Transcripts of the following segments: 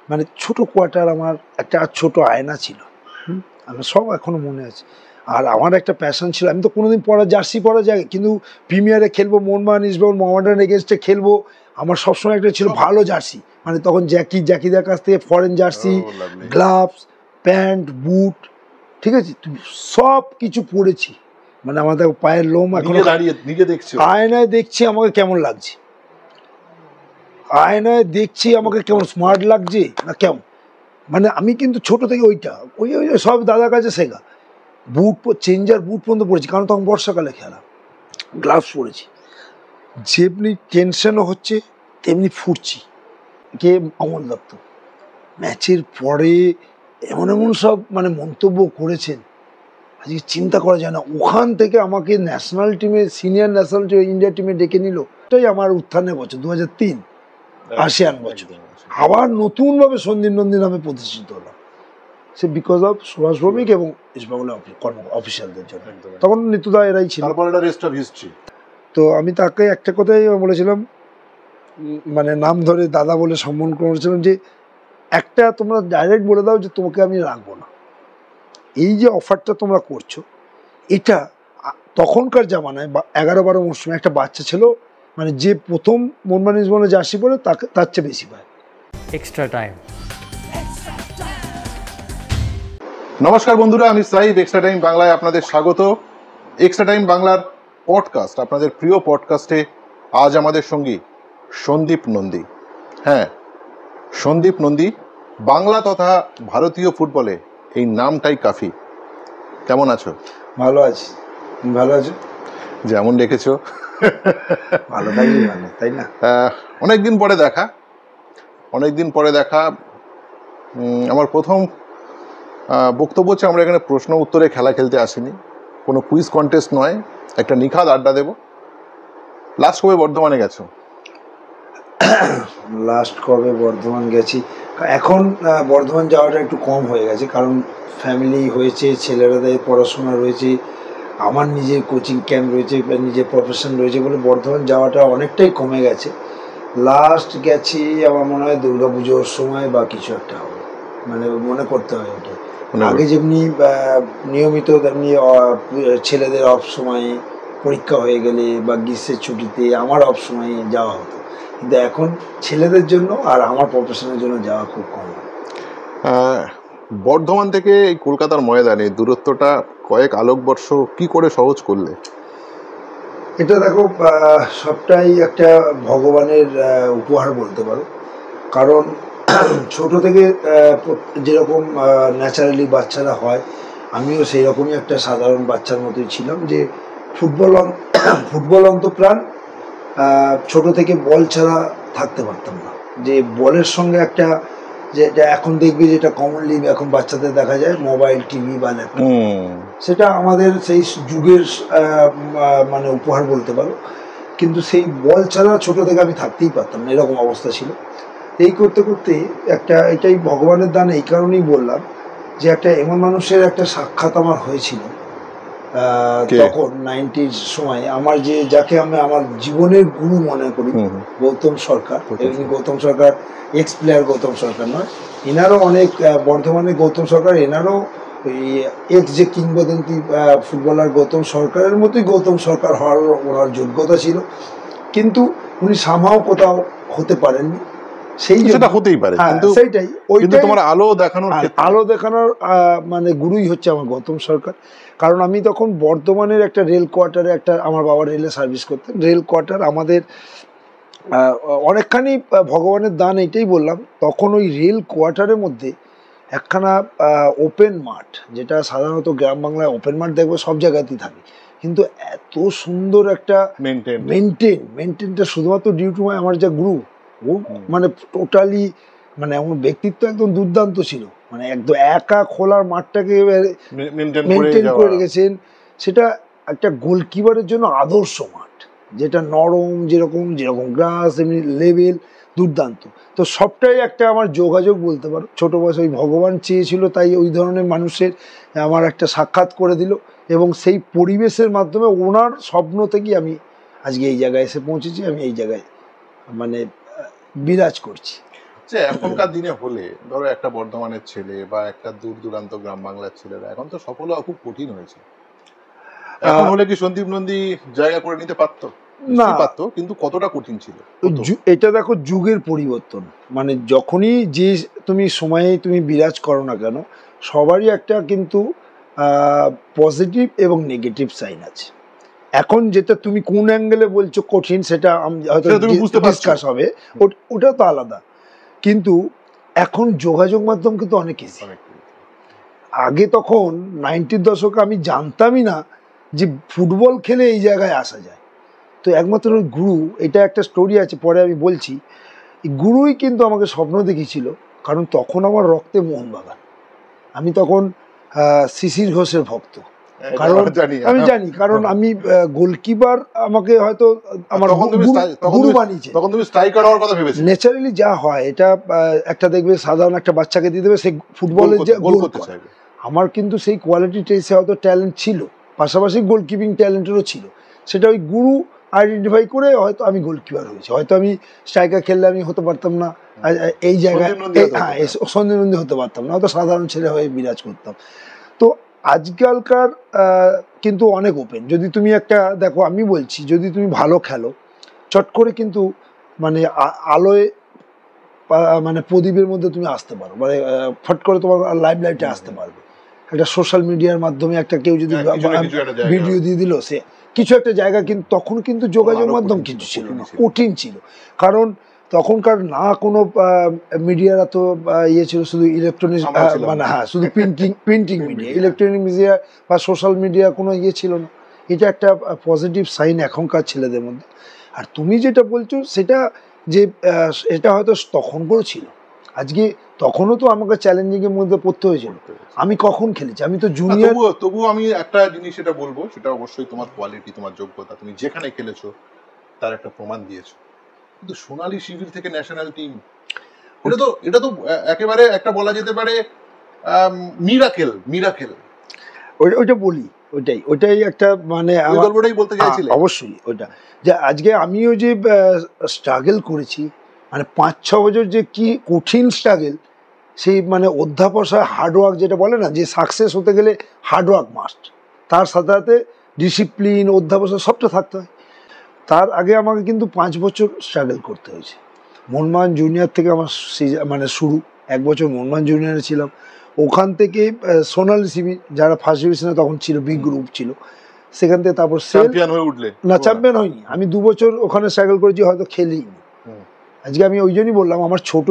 মানে ছোট কোয়ার্টার, আমার একটা ছোট আয়না ছিল, আমার সব এখনো মনে আছে। আর আমার একটা প্যাশন ছিল, আমি তো কোনোদিন জার্সি পরা যায়, কিন্তু প্রিমিয়ারে খেলবো, মোহনবাগান ইস্টবেঙ্গল মোহামেডান এগেনস্টে খেলবো, আমার সবসময় একটা ছিল ভালো জার্সি, মানে তখন জ্যাকিদের কাছ থেকে ফরেন জার্সি, গ্লাভস, প্যান্ট, বুট, ঠিক আছে, সব কিছু পরেছি। মানে আমাদের পায়ের লোম এখন আয়নায় দেখছি আমাকে কেমন লাগছে, আয়নায় দেখছি আমাকে কেমন স্মার্ট লাগছে না কেমন, মানে আমি কিন্তু ছোট থেকে ওইটা ওই ওই সব দাদার কাছে শেখা। বুট, চেঞ্জার বুট পর্যন্ত পরেছি, কারণ তখন বর্ষাকালে খেলা, গ্লাভস পরেছি। যেমনি টেনশনও হচ্ছে তেমনি ফুটছি। কে অমল দত্ত ম্যাচের পরে এমন এমন সব মানে মন্তব্য করেছেন, আজকে চিন্তা করা যায় না। ওখান থেকে আমাকে ন্যাশনাল টিমে, সিনিয়র ন্যাশনাল ইন্ডিয়া টিমে ডেকে নিল। এটাই আমার উত্থানের বছর 2003 আসিয়ান বছর। আবার নতুনভাবে সন্দীপ নন্দী নামে প্রতিষ্ঠিত হলাম, সে বিকজ অফ সুভাষ ভৌমিক এবং ইস্টবেঙ্গল অফিসিয়ালদের জন্য। তখন নিতুদা এরাই ছিল। তো আমি তাকে একটা কথাই বলেছিলাম, মানে নাম ধরে দাদা বলে সম্মান করেছিলাম, যে একটা তোমরা ডাইরেক্ট বলে দাও যে তোমাকে আমি রাখবো না, এই যে অফারটা তোমরা করছো, এটা তখনকার জামানায় 11-12 মৌসুমে একটা বাচ্চা ছিল, মানে যে প্রথম মোহনবাগান ইস্টবেঙ্গলে জার্সি পরে তার চেয়ে বেশি পায়। Extra time. নমস্কার বন্ধুরা, আমি সাইব, এক্সট্রা টাইম বাংলায় আপনাদের স্বাগত। এক্সট্রা টাইম বাংলার পডকাস্ট, আপনাদের প্রিয় পডকাস্টে আজ আমাদের সঙ্গী সন্দীপ নন্দী। হ্যাঁ, সন্দীপ নন্দী বাংলা তথা ভারতীয় ফুটবলে এই নামটাই কাফি। কেমন আছো? ভালো আছি। ভালো আছো? যেমন রেখেছো। ভালো থাকলে ভালো, তাই না? অনেকদিন পরে দেখা। আমার প্রথম বক্তব্য হচ্ছে, আমরা এখানে প্রশ্ন উত্তরে খেলা খেলতে আসিনি, কোনো কুইজ কন্টেস্ট নয়, একটা নিখাদ আড্ডা দেব। লাস্ট কবে বর্ধমানে গেছো? লাস্ট কবে বর্ধমান গেছি, এখন বর্ধমান যাওয়াটা একটু কম হয়ে গেছে, কারণ ফ্যামিলি হয়েছে, ছেলেরাদের পড়াশোনা রয়েছে, আমার নিজের কোচিং ক্যাম্প রয়েছে, নিজের প্রফেশন রয়েছে বলে বর্ধমান যাওয়াটা অনেকটাই কমে গেছে। লাস্ট গেছি আমার মনে হয় দুর্গাপুজোর সময় বা কিছু একটা হবে, মানে মনে করতে হয় ওটা। আগে যেমনি নিয়মিত তেমনি ছেলেদের অফ সময়ে, পরীক্ষা হয়ে গেলে বা গ্রীষ্মের ছুটিতে আমার অফ সময়ে যাওয়া হতো, কিন্তু এখন ছেলেদের জন্য আর আমার প্রফেশনের জন্য যাওয়া খুব কম। বর্ধমান থেকে এই কলকাতার ময়দানে দূরত্বটা কয়েক আলোকবর্ষ কি করে সহজ করলে? এটা দেখো, সবটাই একটা ভগবানের উপহার বলতে পারো, কারণ ছোট থেকে যেরকম ন্যাচারালি বাচ্চারা হয়, আমিও সেই রকমই একটা সাধারণ বাচ্চার মতোই ছিলাম, যে ফুটবল অন্তপ্রাণ। ছোট থেকে বল ছাড়া থাকতে পারতাম না, যে বলের সঙ্গে একটা, যেটা এখন দেখবে যেটা কমনলি এখন বাচ্চাদের দেখা যায়, মোবাইল, টিভি বা ল্যাপটপ, সেটা আমাদের সেই যুগের মানে উপহার বলতে পারো। কিন্তু সেই বল ছাড়া ছোট থেকে আমি থাকতেই পারতাম না, এরকম অবস্থা ছিল। এই করতে করতে এটাই ভগবানের দান। এই কারণেই বললাম যে একটা এমন মানুষের একটা সাক্ষাৎ আমার হয়েছিল তখন 90s সময়, আমার যাকে আমি আমার জীবনের গুরু মনে করি, গৌতম সরকার। গৌতম সরকার এক্স প্লেয়ার গৌতম সরকার নয়, এনারও অনেক, বর্ধমানে গৌতম সরকার, এনারও ওই এক্স যে কিংবদন্তি ফুটবলার গৌতম সরকারের মতোই গৌতম সরকার হওয়ার ওনার যোগ্যতা ছিল, কিন্তু উনি সামহাও কোথাও হতে পারেননি। সেটা হতেই পারে, কিন্তু সেইটাই, ওইটা তোমার আলো দেখানোর মানে গুরুই হচ্ছে আমার গৌতম সরকার। কারণ আমি তখন বর্ধমানের একটা রেল কোয়ার্টারে, একটা আমার বাবা রেলে সার্ভিস করতেন, রেল কোয়ার্টার আমাদের অনেকখানি ভগবানের দান। এইটাই বললাম, তখন ওই রেল কোয়ার্টারের মধ্যে একখানা ওপেন মাঠ, যেটা সাধারণত গ্রাম বাংলায় ওপেন মাঠ দেখবো সব জায়গাতেই থাকে, কিন্তু এত সুন্দর একটা মেনটেনটা শুধুমাত্র ডিউ টু আমার যা গুরু, ও মানে টোটালি, মানে আমার ব্যক্তিত্ব একদম দুর্দান্ত ছিল, মানে একদম একা খোলার মাঠটাকে মেনটেন করে রেখেছেন। সেটা একটা গোলকিপারের জন্য আদর্শ মাঠ, যেটা নরম, যেরকম গ্রাস, এমনি লেভেল, দুর্দান্ত। তো সবটাই একটা আমার যোগাযোগ বলতে পারো, ছোটো বয়সে ওই ভগবান চেয়েছিল, তাই ওই ধরনের মানুষের আমার একটা সাক্ষাৎ করে দিল, এবং সেই পরিবেশের মাধ্যমে ওনার স্বপ্ন থেকেই আমি আজকে এই জায়গায় এসে পৌঁছেছি, আমি এই জায়গায় মানে বিরাজ করছি। যে এখনকার দিনে হলে ধরো একটা বর্ধমানের ছেলে বা একটা দূর দূরান্ত গ্রাম বাংলার ছেলেরা এখন তো সফল হওয়া খুব কঠিন হয়েছে, এখন হলে কি সন্দীপ নন্দী জায়গা করে নিতে পারতো? না, পারতো, কিন্তু কতটা কঠিন ছিল? এটা দেখো যুগের পরিবর্তন, মানে যখনই যে তুমি সময়ে তুমি বিরাজ করো না কেন, সবারই একটা কিন্তু পজিটিভ এবং নেগেটিভ সাইন আছে। এখন যেটা তুমি কোন অ্যাঙ্গেলে বলছো কঠিন, সেটা হয়তো ডিসকাস হবে, ওটা তো আলাদা। কিন্তু এখন যোগাযোগ মাধ্যম কিন্তু অনেক ইজি। আগে তখন 90-র দশকে আমি জানতামই না যে ফুটবল খেলে এই জায়গায় আসা যায়। তো একমাত্র ওই গুরু, এটা একটা স্টোরি আছে পরে আমি বলছি, এই গুরুই কিন্তু আমাকে স্বপ্ন দেখিয়েছিল। কারণ তখন আমার রক্তে মোহনবাগান, আমি তখন শিশির ঘোষের ভক্ত। কারণ আমি জানি, কারণ আমি গোলকিপার আমাকে হয়তো আমার গুরু বানিয়েছে। ন্যাচারালি যা হয়, এটা একটা দেখবে সাধারণ একটা বাচ্চাকে দিয়ে দেবে, সে ফুটবলের যে গোল করতে চাইবে। আমার কিন্তু সেই কোয়ালিটি টেস্টে হয়তো ট্যালেন্ট ছিল, পাশাপাশি গোলকিপিং ট্যালেন্টেরও ছিল। সেটা ওই গুরু আইডেন্টিফাই করে হয়তো আমি গোলকিপার হয়েছি। হয়তো আমি স্ট্রাইকার খেললে আমি হতে পারতাম না এই জায়গায়, হ্যাঁ সন্দীপ নন্দী হতে পারতাম না, হয়তো সাধারণ ছেলে হয়ে বিরাজ করতাম। তো আজকালকার কিন্তু অনেক ওপেন। যদি তুমি একটা দেখো, আমি বলছি যদি তুমি ভালো খেলো, চট করে কিন্তু মানে আলোয় মানে প্রদীপের মধ্যে তুমি আসতে পারো, মানে ফট করে তোমার লাইটে আসতে পারবে। একটা সোশ্যাল মিডিয়ার মাধ্যমে একটা কেউ যদি ভিডিও দিয়ে দিল, সে কিছু একটা জায়গা, কিন্তু তখন কিন্তু যোগাযোগ মাধ্যম কিছু ছিল না, কঠিন ছিল। কারণ তখনকার না কোনো মিডিয়ার এত ইয়ে ছিল, শুধু ইলেকট্রনিক, মানে হ্যাঁ শুধু প্রিন্টিং মিডিয়া, ইলেকট্রনিক মিডিয়া বা সোশ্যাল মিডিয়া কোনো ইয়ে ছিল না। এটা একটা পজিটিভ সাইন এখনকার ছেলেদের মধ্যে। আর তুমি যেটা বলছো সেটা, যে এটা হয়তো তখন করে ছিল, আজকে তখনও তো আমাকে চ্যালেঞ্জিং এর মধ্যে পড়তে হয়েছিল। আমি কখন খেলেছি, আমি তো জুনিয়র। তবুও আমি একটা জিনিস সেটা বলবো, সেটা অবশ্যই তোমার কোয়ালিটি, তোমার যোগ্যতা, তুমি যেখানে খেলেছো তার একটা প্রমাণ দিয়েছো। কিন্তু সোনালী শিবির থেকে ন্যাশনাল টিম, এটা তো একেবারে একটা বলা যেতে পারে মিরাকেল। ওইটা বলি, ওইটাই একটা মানে গল্পটাই বলতে চাইছিলে। অবশ্যই ওইটা, যে আজকে আমিও যে স্ট্রাগল করেছি, মানে 5-6 বছর যে কি কঠিন স্ট্রাগল, সেই মানে অধ্যাবসায় হার্ডওয়ার্ক, যেটা বলে না যে সাকসেস হতে গেলে হার্ডওয়ার্ক মাস্ট, তার সাথে সাথে ডিসিপ্লিন, অধ্যাবসায় সবটা থাকতে হয়। তার আগে আমাকে কিন্তু 5 বছর স্ট্রাগল করতে হয়েছে। মোহনবাগান জুনিয়র থেকে আমার মানে শুরু, 1 বছর মোহনবাগান জুনিয়রে ছিলাম, ওখান থেকে সোনালী শিবির যারা ফার্স্ট ডিভিশনে তখন ছিল, বিগ গ্রুপ ছিল, সেখান থেকে তারপর চ্যাম্পিয়ন হয়ে উঠলে না, চ্যাম্পিয়ন হয়নি, আমি 2 বছর ওখানে স্ট্রাগল করেছি, হয়তো খেলিনি। আজকে আমি ওই জন্যই বললাম আমার ছোট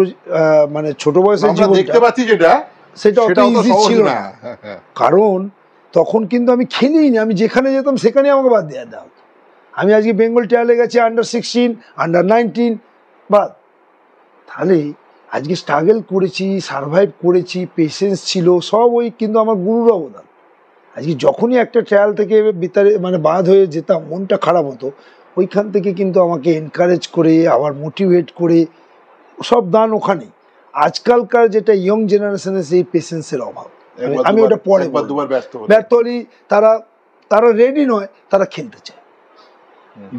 মানে ছোট বয়সের জীবনটা দেখতে পাচ্ছি যেটা, সেটা অত ইজি ছিল না। কারণ তখন কিন্তু আমি খেলিনি, আমি যেখানে যেতাম সেখানে আমাকে বাদ দেওয়া দাও। আমি আজকে বেঙ্গল ট্রায়ালে গেছি, আন্ডার-16, আন্ডার-19 বাদ। তাহলে আজকে স্ট্রাগল করেছি, সারভাইভ করেছি, পেশেন্স ছিল সব, ওই কিন্তু আমার গুরুর অবদান। আজকে যখনই একটা ট্রায়াল থেকে মানে বাদ হয়ে যেতাম, মনটা খারাপ হতো, ওইখান থেকে কিন্তু আমাকে এনকারেজ করে, আবার মোটিভেট করে, সব দান ওখানে। আজকালকার যেটা ইয়ং জেনারেশনের সেই পেশেন্সের অভাব, আমি ওটা পরে ব্যর্থ হলি, তারা রেডি নয়, তারা খেলতে চায়।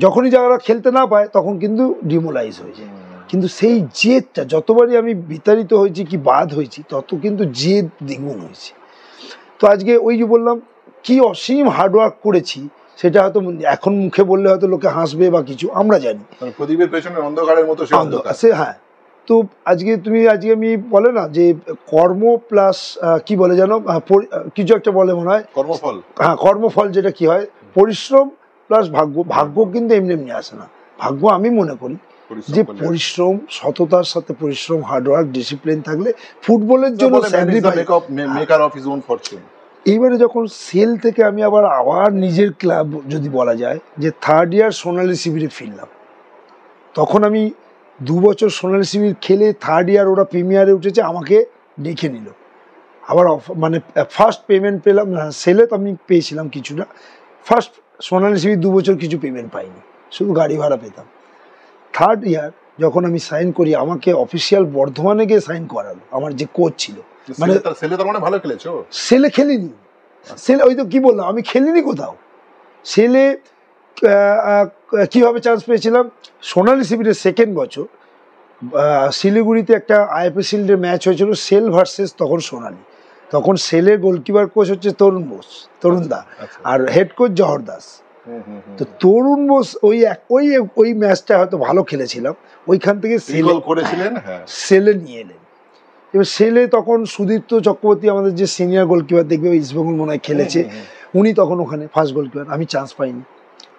যখনই যারা খেলতে না পায় তখন কিন্তু ডিমোলাইজ হয়ে যায়। কিন্তু সেই জেদটা, যতবারই আমি বিতাড়িত হয়েছি কি বাদ হয়েছি, তত কিন্তু জেদ দ্বিগুণ হয়েছে। তো আজকে ওই যে বললাম কি অসীম হার্ডওয়ার্ক করেছি, সেটা হয়তো এখন মুখে বললে হয়তো লোকে হাসবে বা কিছু, আমরা জানি প্রদীপের পেছনে অন্ধকারের মতো সে, হ্যাঁ। তো আজকে আমি বলে না যে কর্ম প্লাস কি বলে জানো, কিছু একটা বলে মনে হয় কর্মফল, হ্যাঁ কর্মফল, যেটা কি হয় পরিশ্রম প্লাস ভাগ্য। ভাগ্য কিন্তু এমনি এমনি আসে না, ভাগ্য আমি মনে করি যে পরিশ্রম, সততার সাথে পরিশ্রম, হার্ডওয়ার্ক, ডিসিপ্লিন থাকলে ফুটবলের জন্য এইবারে যখন সেল থেকে আমি আবার নিজের ক্লাব যদি বলা যায় যে 3rd ইয়ার সোনালী শিবিরে ফিরলাম, তখন আমি 2 বছর সোনালী শিবির খেলে 3rd ইয়ার ওরা প্রিমিয়ারে উঠেছে, আমাকে ডেকে নিল আবার, মানে ফার্স্ট পেমেন্ট পেলাম সেলে, তো আমি পেয়েছিলাম কিছুটা। ফার্স্ট সোনালী শিবির 2 বছর কিছু পেমেন্ট পাইনি, শুধু গাড়ি ভাড়া পেতাম। 3rd ইয়ার যখন আমি সাইন করি, আমাকে অফিসিয়াল বর্ধমানে গিয়ে সাইন করালো আমার যে কোচ ছিল। মানে ভালো খেলেছো? সেলে খেলিনি, সেলে ওই তো কি বললাম, আমি খেলিনি কোথাও। সেলে কিভাবে চান্স পেয়েছিলাম, সোনালী শিবিরের 2nd বছর শিলিগুড়িতে একটা আইএফএ শিল্ডের ম্যাচ হয়েছিল, সেল ভার্সেস তখন সোনালী। তখন সেলের গোলকিপার কোচ হচ্ছে তরুণ দা, আর হেড কোচ জহর দাস। তো তরুণ বোস ওই ম্যাচটা হয়তো ভালো খেলেছিলাম, ওইখান থেকে সেলে নিয়ে এলেন। এবার সেলে তখন সুদীপ্ত চক্রবর্তী আমাদের যে সিনিয়র গোলকিপার, দেখবে ইস্টবেঙ্গল মনে হয় খেলেছে, উনি তখন ওখানে ফার্স্ট গোলকিপার। আমি চান্স পাইনি,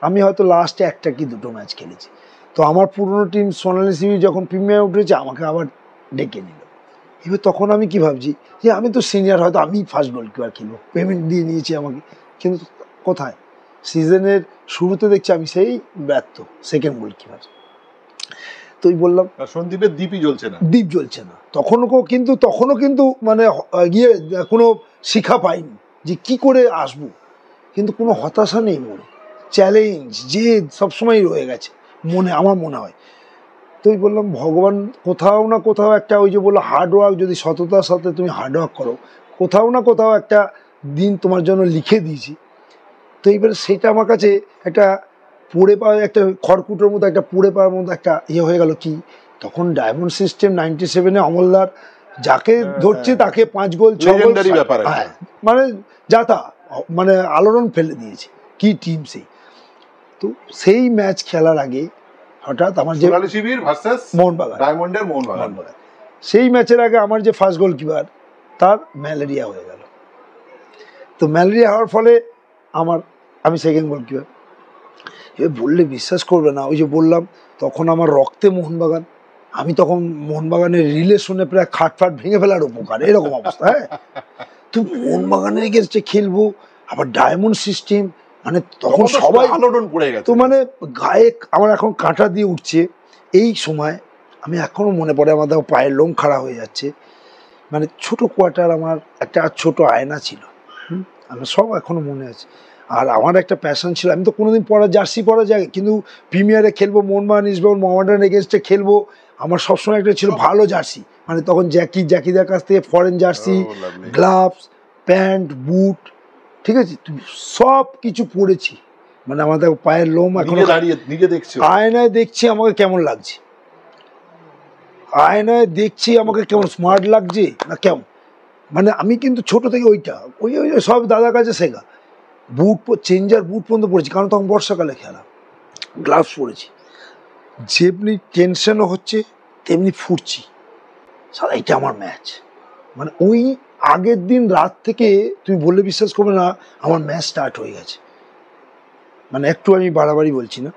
আমি হয়তো লাস্টে একটা কি দুটো ম্যাচ খেলেছি। তো আমার পুরনো টিম সোনালী সিমি যখন প্রিমিয়ার উঠেছে আমাকে আবার ডেকে নিল। এবার তখন আমি কি ভাবছি যে আমি তো সিনিয়র, হয়তো আমি ফার্স্ট গোলকিপার খেলবো, পেমেন্ট দিয়ে নিয়েছি আমাকে। কিন্তু কোথায়, সিজনের শুরুতে দেখছি আমি সেই ব্যর্থ সেকেন্ড গোলকিপার। তো বললাম সন্দীপের দ্বীপ জ্বলছে না তখনও কিন্তু মানে কোনো শিক্ষা পাইনি যে কি করে আসবো, কিন্তু কোনো হতাশা নেই মনে, চ্যালেঞ্জ যে সবসময় রয়ে গেছে মনে, আমার মনে হয়। তো বললাম ভগবান কোথাও না কোথাও একটা, ওই যে বললো হার্ডওয়ার্ক, যদি সততার সাথে তুমি হার্ডওয়ার্ক করো, কোথাও না কোথাও একটা দিন তোমার জন্য লিখে দিয়েছি। তো এইবারে সেটা আমার কাছে একটা পড়ে পাওয়া, একটা খড়কুটোর মতো একটা পড়ে পাওয়ার মতো একটা হয়ে গেল। কি তখন ডায়মন্ড সিস্টেম 97-এ অমলদার যাকে ধরছে তাকে 5 গোল 6 গোল, হ্যাঁ মানে যাতা মানে আলোড়ন ফেলে দিয়েছে, কি টিম সেই। তো সেই ম্যাচ খেলার আগে হঠাৎ আমার যে মোহনবাগান, সেই ম্যাচের আগে আমার যে ফার্স্ট গোলকিপার তার ম্যালেরিয়া হয়ে গেল। তো ম্যালেরিয়া হওয়ার ফলে আমি সেকেন্ড গোলকিপার। এবার বললে বিশ্বাস করবে না, ওই যে বললাম তখন আমার রক্তে মোহনবাগান, আমি তখন মোহনবাগানের রিলেশনে প্রায় খাটফাট ভেঙে ফেলার উপকার, এরকম অবস্থা। হ্যাঁ, তো মোহনবাগানের এগেন্সটে খেলবো, আবার ডায়মন্ড সিস্টেম, মানে তখন সবাই পড়ে গেছে। তো মানে গায়ে আমার এখন কাঁটা দিয়ে উঠছে। এই সময় আমি এখনো মনে পড়ে, আমাদের পায়ের লোম খাড়া হয়ে যাচ্ছে। মানে ছোট কোয়ার্টার, আমার একটা ছোট আয়না ছিল, আমার সব এখনো মনে আছে। আর আমার একটা প্যাশন ছিল, আমি তো কোনোদিন জার্সি পরা যায়, কিন্তু প্রিমিয়ারে খেলবো, মোহনবাগান ইস্টবেঙ্গল মোহামেডান এগেন্সটে খেলবো, আমার সবসময় একটা ছিল ভালো জার্সি। মানে তখন জ্যাকিদের কাছ থেকে ফরেন জার্সি, গ্লাভস, প্যান্ট, বুট, ঠিক আছে, সব কিছু পরেছি। মানে আমাদের পায়ের লোম এখন আয়নায় দেখছি আমাকে কেমন লাগছে, আয়নায় দেখছি আমাকে কেমন স্মার্ট লাগছে না কেমন। মানে আমি কিন্তু ছোট থেকে ওই সব দাদার কাছে শেখা। চেঞ্জার বুট পর্যন্ত পড়েছি, কারণ তখন বর্ষাকালে খেলা, গ্লাভস পরেছি। যেমনি টেনশনও হচ্ছে তেমনি ফুটছি, সারা এটা আমার ম্যাচ। মানে ওই আগের দিন রাত থেকে তুমি বললে বিশ্বাস করবে না, আমার ম্যাচ স্টার্ট হয়ে গেছে। মানে একটু আমি বাড়াবাড়ি বলছি না।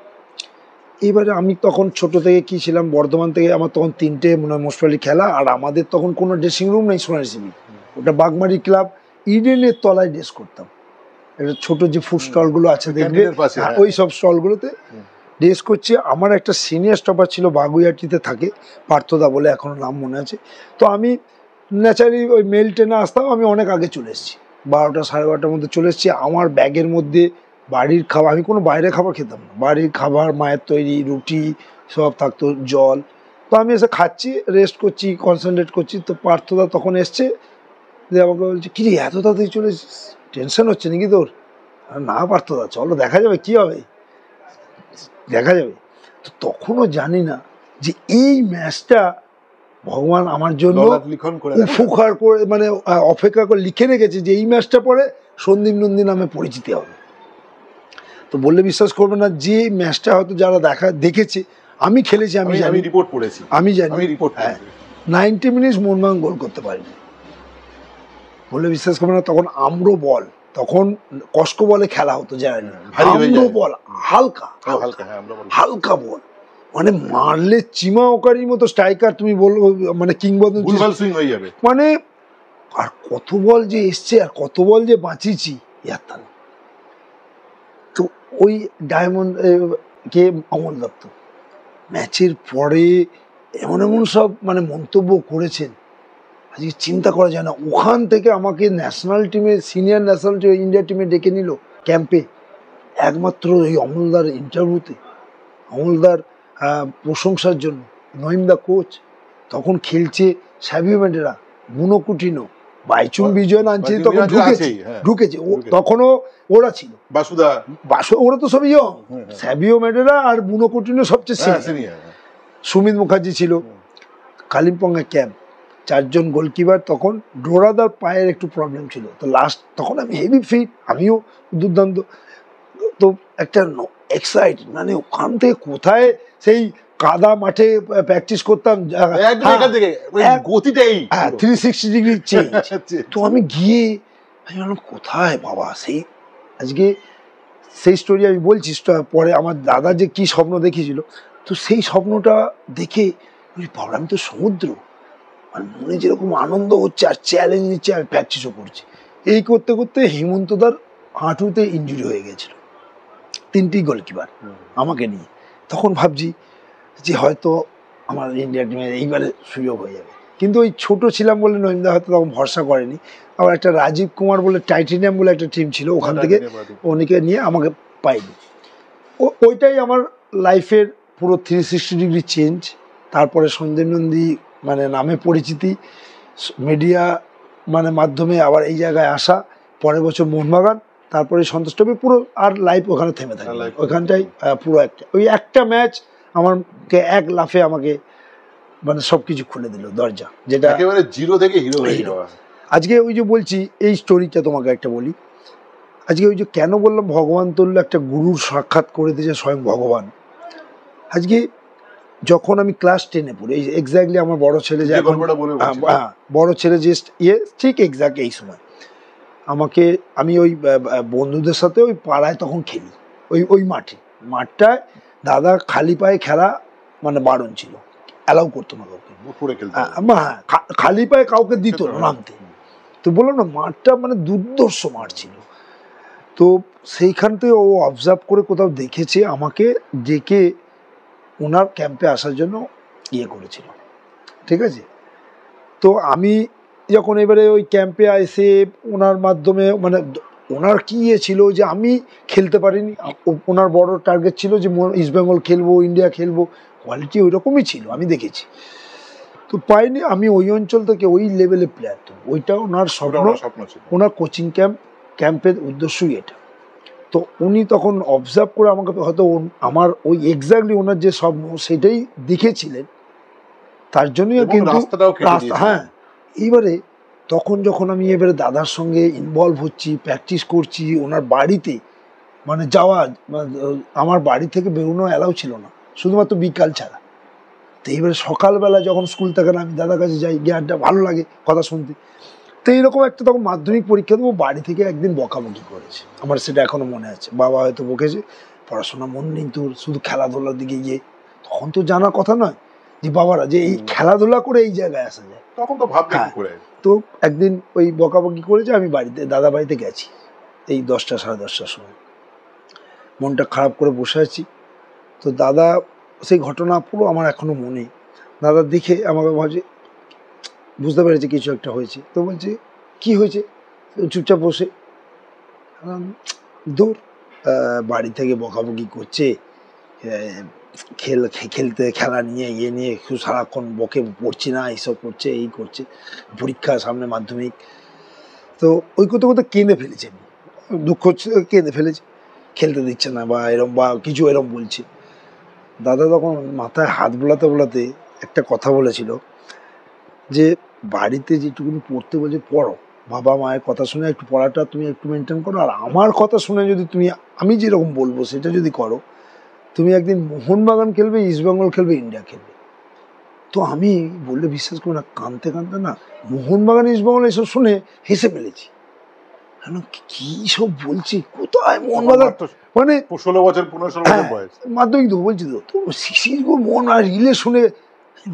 এবারে আমি তখন ছোট থেকে কি ছিলাম, বর্ধমান থেকে আমার তখন 3টে মনে হয় মোস্টলি খেলা, আর আমাদের তখন কোনো ড্রেসিং রুম নেই সোনালী সিমি, ওটা বাগমারি ক্লাব ইডেনের তলায় ড্রেস করতাম। একটা ছোট যে ফুড স্টলগুলো আছে দেখবে, ওই সব স্টলগুলোতে ড্রেস করছি। আমার একটা সিনিয়র স্টপার ছিল, বাগুইয়াটিতে থাকে, পার্থদা বলে, এখনো নাম মনে আছে। তো আমি ন্যাচারালি ওই মেল ট্রেনে আসতাম, আমি অনেক আগে চলে এসেছি, 12টা 12:30টার মধ্যে চলে এসেছি। আমার ব্যাগের মধ্যে বাড়ির খাবার, আমি কোনো বাইরে খাবার খেতাম না, বাড়ির খাবার, মায়ের তৈরি রুটি সব থাকতো, জল। তো আমি এসে খাচ্ছি, রেস্ট করছি, কনসেন্ট্রেট করছি। তো পার্থদা তখন এসছে, যে আমাকে বলছে কি রে এত তাড়াতাড়ি চলে এসেছিস, টেনশন হচ্ছে নাকি তোর? না পার্থদা চলো দেখা যাবে, কি হবে দেখা যাবে। তো তখনও জানি না যে এই ম্যাচটা ভগবান আমার জন্য উপকার করে, মানে অপেক্ষা করে লিখে রেখেছে যে এই ম্যাচটা পরে সন্দীপ নন্দী নামে পরিচিতি হবে। তো বললে বিশ্বাস করবে না, যে ম্যাচটা হয়তো যারা দেখেছে, আমি খেলেছি, আমি রিপোর্ট পড়েছি, আমি জানি 90 মিনিট মোহনবাগান গোল করতে পারিনি। বললে বিশ্বাস করবে না, তখন আমরো বল, তখন কস্কো বলে খেলা হতো, জানেন আমরো বল, হালকা বল, মানে মারলে চিমা ওকারির মতো স্ট্রাইকার, তুমি বলবো মানে কিংবদন্তি হয়ে যাবে। মানে আর কত বল যে এসছে, আর কত বল যে বাঁচিয়েছি ইয়ার। তো ওই ডায়মন্ড কে অমল দত্ত ম্যাচের পরে এমন এমন সব মানে মন্তব্য করেছেন, আজকে চিন্তা করা যায় না। ওখান থেকে আমাকে ন্যাশনাল টিমে, সিনিয়র ন্যাশনাল টিমে, ইন্ডিয়া টিমে ডেকে নিল ক্যাম্পে, একমাত্র এই অমলদার ইন্টারভিউতে, অমলদার প্রশংসার জন্য। নহিমদা কোচ, তখন খেলছে স্যাভিও মেন্ডেরা, বুনো কুটিনো, বাইচুং বিজয় আনছে, তখন ঢুকেছে তখনও ওরা ছিল, ওরা তো সবই স্যাভিও মেন্ডেরা আর বুনো কুটিনো সবচেয়ে সিনিয়র, সুমিত মুখার্জি ছিল, কালিম্পংয়ে ক্যাম্প, 4 জন গোলকিপার। তখন ডোরাদার পায়ের একটু প্রবলেম ছিল, তো লাস্ট তখন আমি হেভি ফিট, আমিও দুর্দান্ত। তো একটা এক্সাইট, মানে ওখান থেকে কোথায় সেই কাদা মাঠে প্র্যাকটিস করতাম, হ্যাঁ 360 ডিগ্রি চেঞ্জ। তো আমি গিয়ে আমি বললাম কোথায় বাবা, সেই আজকে সেই স্টোরি আমি বলছি পরে। আমার দাদা যে কি স্বপ্ন দেখেছিল, তো সেই স্বপ্নটা দেখে বাবা আমি তো সমুদ্র, আর মনে যেরকম আনন্দ হচ্ছে আর চ্যালেঞ্জ নিচ্ছে, আর প্র্যাকটিসও করছি। এই করতে করতে হেমন্তদার হাঁটুতে ইনজুরি হয়ে গেছিল, 3টি গোলকিপার আমাকে নিয়ে। তখন ভাবছি যে হয়তো আমার ইন্ডিয়া টিমে এইবারে সুযোগ হয়ে যাবে, কিন্তু ওই ছোট ছিলাম বলে নইমদা হয়তো তখন ভরসা করেনি। আবার একটা রাজীব কুমার বলে টাইটেনিয়াম বলে একটা টিম ছিল, ওখান থেকে অনেকে নিয়ে আমাকে পাইনি। ওইটাই আমার লাইফের পুরো 360 ডিগ্রি চেঞ্জ। তারপরে সন্দীপ নন্দী মানে নামে পরিচিতি, মিডিয়া মানে মাধ্যমে আবার এই জায়গায় আসা, পরের বছর মোহনবাগান, তারপরে সন্তোষ ট্রফি, পুরো আর লাইফ ওখানে থেমে থাকে। ওইখানটাই পুরো একটা ম্যাচ আমাকে এক লাফে আমাকে মানে সবকিছু খুলে দিল দরজা, যেটা একেবারে জিরো থেকে হিরো হয়ে যাওয়া। আজকে ওই যে বলছি এই স্টোরিটা তোমাকে একটা বলি। আজকে ওই যে কেন বললাম ভগবান তুল্য একটা গুরুর সাক্ষাৎ করে দিয়েছে স্বয়ং ভগবান। আজকে যখন আমি ক্লাস 10-এ পড়ি, এই এক্স্যাক্টলি আমার বড় ছেলে যে বড় ছেলে যে ঠিক এক্স্যাক্ট এই সময় আমাকে, আমি ওই বন্ধুদের সাথে ওই পাড়ায় তখন খেলি, ওই মাঠটায় দাদা খালি পায়ে খেলা মানে বারণ ছিল, অ্যালাউ করতো না কাউকে, খালি পায়ে কাউকে দিত না নামতে। তো বললাম না, মাঠটা মানে দুর্ধর্ষ মাঠ ছিল। তো সেইখান থেকে ও অবজার্ভ করে কোথাও দেখেছে আমাকে, ডেকে ওনার ক্যাম্পে আসার জন্য ইয়ে করেছিল, ঠিক আছে। তো আমি যখন এবারে ওই ক্যাম্পে এসে ওনার মাধ্যমে মানে ওনার কি ইয়ে ছিল যে আমি খেলতে পারিনি, ওনার বড় টার্গেট ছিল যে ইস্টবেঙ্গল খেলবো, ইন্ডিয়া খেলবো, কোয়ালিটি ওই রকমই ছিল আমি দেখেছি। তো পাইনি, আমি ওই অঞ্চল থেকে ওই লেভেলে প্লেয়ার, তো ওইটা ওনার স্বপ্ন ছিল, ওনার কোচিং ক্যাম্পের উদ্দেশ্যই এটা। তো উনি তখন অবজার্ভ করে আমাকে হয়তো আমার ওই এক্স্যাক্টলি ওনার যে স্বপ্ন সেটাই দেখেছিলেন, তার জন্যই কিন্তু রাস্তা। হ্যাঁ, এইবারে তখন যখন আমি এবারে দাদার সঙ্গে ইনভলভ হচ্ছি, প্র্যাকটিস করছি ওনার বাড়িতে, মানে যাওয়া আমার বাড়ি থেকে বেরোনো অ্যালাউ ছিল না, শুধুমাত্র বিকাল ছাড়া। তো এইবারে সকালবেলা যখন স্কুল থাকে না, আমি দাদার কাছে যাই, গিয়ে আড্ডা, ভালো লাগে কথা শুনতে। তো এইরকম একটা তখন মাধ্যমিক পরীক্ষা দেবো, বাড়ি থেকে একদিন বকাবকি করেছে, আমার সেটা এখনো মনে আছে। বাবা হয়তো বকেছে, পড়াশোনা মন নেই তোর, শুধু খেলাধুলার দিকে গিয়ে। তখন তো জানার কথা নয় যে বাবারা যে এই খেলাধুলা করে এই জায়গায় আসা যায়, তখন তো ভাবতে কি করে। তো একদিন ওই বকাবকি করেছে, আমি বাড়িতে দাদা বাড়িতে গেছি এই 10টা সাড়ে 10টার সময়, মনটা খারাপ করে বসে আছি। তো দাদা, সেই ঘটনা পুরো আমার এখনো মনে। দাদা দেখে আমাকে ভাবছে, বুঝতে পেরেছে কিছু একটা হয়েছে, তো বলছে কি হয়েছে, চুপচাপ বসে। দূর, বাড়ি থেকে বকাবকি করছে, খেলতে খেলা নিয়ে ইয়ে নিয়ে সারাক্ষণ বকে, পড়ছি না, এইসব করছে, এই করছে, পরীক্ষা সামনে মাধ্যমিক। তো ওই করতে করতে কেঁদে ফেলেছে, আমি দুঃখ হচ্ছে, কেঁদে ফেলেছে, খেলতে দিচ্ছে না বা এরম বা কিছু এরম বলছে। দাদা তখন মাথায় হাত বোলাতে বোলাতে একটা কথা বলেছিল যে বাড়িতে যেটুকুনি পড়তে বলছে পড়ো, বাবা মায়ের কথা শুনে একটু পড়াটা তুমি একটু মেনটেন করো, আর আমার কথা শুনে যদি তুমি আমি যেরকম বলবো সেটা যদি করো, তুমি একদিন মোহনবাগান খেলবে, ইস্টবেঙ্গল খেলবে, ইন্ডিয়া খেলবে। তো আমি বললে বিশ্বাস করো না, কাঁদতে কাঁদতে না মোহনবাগান ইস্টবেঙ্গল এসব শুনে হেসে ফেলেছি। কি সব বলছি, কোথায় মোহনবাগান, মানে 16 বছর 15 বছর বয়স, মাধ্যমিক তো বলছি, তো শিশির গো মন আর রিলে শুনে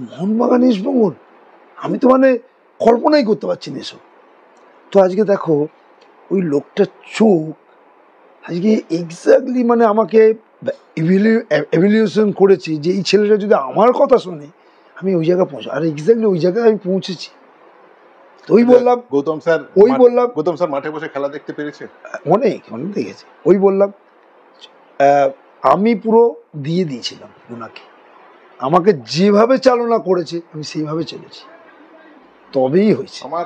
মোহনবাগান ইস্টবেঙ্গল, আমি তো মানে কল্পনাই করতে পারছি না এসব। তো আজকে দেখো ওই লোকটার চোখ আজকে এক্স্যাক্টলি মানে আমাকে এভ্যালুয়েশন করেছি যে এই ছেলেটা যদি আমার কথা শোনে আমি ওই জায়গায় পৌঁছ, আর এক্স্যাক্টলি ওই জায়গায় আমি পৌঁছেছি। ওই বললাম গৌতম স্যার মাঠে বসে খেলা দেখতে পেরেছে, অনেক দেখেছে। ওই বললাম আমি পুরো দিয়ে দিয়েছিলাম ওনাকে, আমাকে যেভাবে চালনা করেছে আমি সেইভাবে চলেছি, তবেই হয়েছে। আমার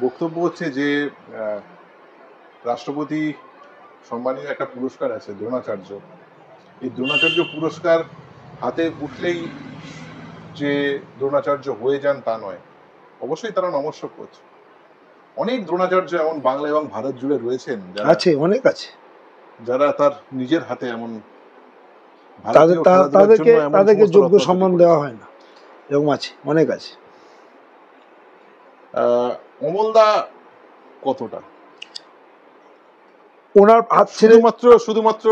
বক্তব্য হচ্ছে যে রাষ্ট্রপতি সম্মানীয় একটা পুরস্কার আছে দ্রোণাচার্য, এই দ্রোণাচার্য পুরস্কার হাতে উঠলেই যে দ্রোণাচার্য হয়ে যান তা নয়, অবশ্যই তারা নমস্য কোচ। অনেক দ্রোণাচার্য এমন বাংলা এবং ভারত জুড়ে রয়েছেন আছে, অনেক আছে, যারা তার নিজের হাতে এমন তাদেরকে যোগ্য সম্মান দেওয়া হয় না, এরকম আছে, অনেক আছে। অমলদা কতটা ওনার হাত শুধুমাত্র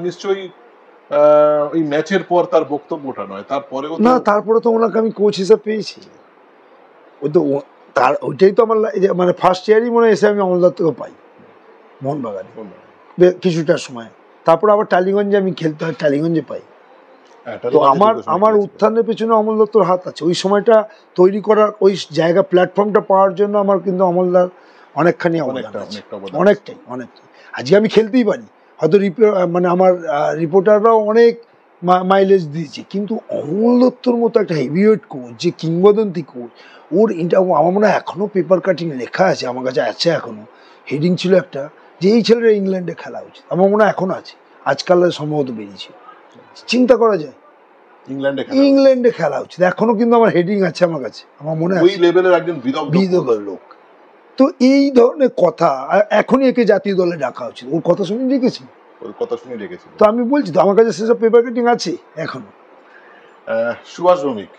নিশ্চয়ই ওই ম্যাচের পর তার বক্তব্যটা নয়, তারপরে তো ওনাকে আমি কোচ হিসেবে পেয়েছি। ওই তো তার ওইটাই তো আমার মানে ফার্স্ট ইয়ারই মনে এসে আমি অমলদার থেকে পাই মোহনবাগানে কিছুটা সময়। তারপর আবার টালিগঞ্জে আমি খেলতে হয়, টালিগঞ্জে পাই। তো আমার উত্থানের পেছনে অমল দত্তর হাত আছে। ওই সময়টা তৈরি করার, ওই জায়গা প্ল্যাটফর্মটা পাওয়ার জন্য আমার কিন্তু অমলদার অনেকখানি অবদান আছে, অনেকটাই। আজকে আমি খেলতেই পারি, হয়তো মানে আমার রিপোর্টাররাও অনেক মাইলেজ দিয়েছে, কিন্তু অমল দত্তর মতো একটা হেভিওয়েট কোচ, যে কিংবদন্তি কোচ, ওর আমার মনে হয় এখনো পেপার কাটিং লেখা আছে, আমার কাছে আছে এখনো, হেডিং ছিল একটা, যে এই ছেলেরা ইংল্যান্ডে খেলা উচিত। আমার মনে হয় এখনো আছে, আজকাল সম্ভবত বেরিয়েছে, চিন্তা করা যায় ইংল্যান্ডে খেলা উচিত এখনো, কিন্তু আমার হেডিং আছে আমার কাছে, আমার মনে হয় বিদগ্ধ লোক। তো এই ধরনের কথা, এখনই একে জাতীয় দলে ডাকা উচিত। ওর কথা শুনে রেখেছি, তো আমি বলছি তো আমার কাছে সেসব পেপার কাটিং আছে এখনো। সুভাষ ভৌমিক,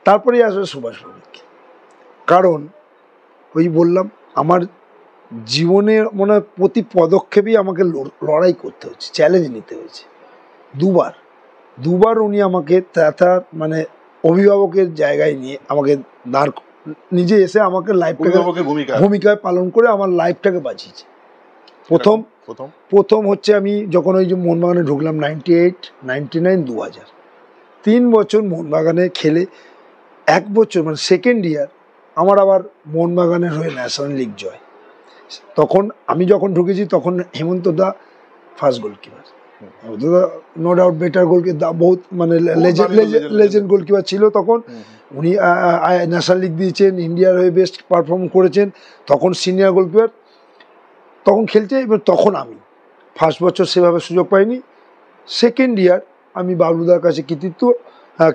তারপরে আসবে সুভাষ ভৌমিক, কারণ ওই বললাম আমার জীবনের মনে হয় প্রতি পদক্ষেপেই আমাকে লড়াই করতে হচ্ছে, চ্যালেঞ্জ নিতে হয়েছে। দুবার উনি আমাকে তার মানে অভিভাবকের জায়গায় নিয়ে আমাকে নিজে এসে আমাকে লাইফটাকে ভূমিকায় পালন করে আমার লাইফটাকে বাঁচিয়েছে। প্রথম হচ্ছে আমি যখন ওই যে মোহনবাগানে ঢুকলাম 98, 99, 2000, 3 বছর মোহনবাগানে খেলে 1 বছর মানে সেকেন্ড ইয়ার আমার আবার মোহনবাগানের হয়ে ন্যাশনাল লিগ জয়। তখন আমি যখন ঢুকেছি তখন হেমন্ত দা first goalkeeper, no doubt better goalkeeper, বহুত মানে লেজেন্ড গোলকিপার ছিল তখন। উনি ন্যাশনাল লিগ দিয়েছেন, ইন্ডিয়ার হয়ে বেস্ট পারফর্ম করেছেন, তখন সিনিয়র গোলকিপার, তখন খেলছে। এবার তখন আমি ফার্স্ট বছর সেভাবে সুযোগ পাইনি, সেকেন্ড ইয়ার আমি বাবলুদার কাছে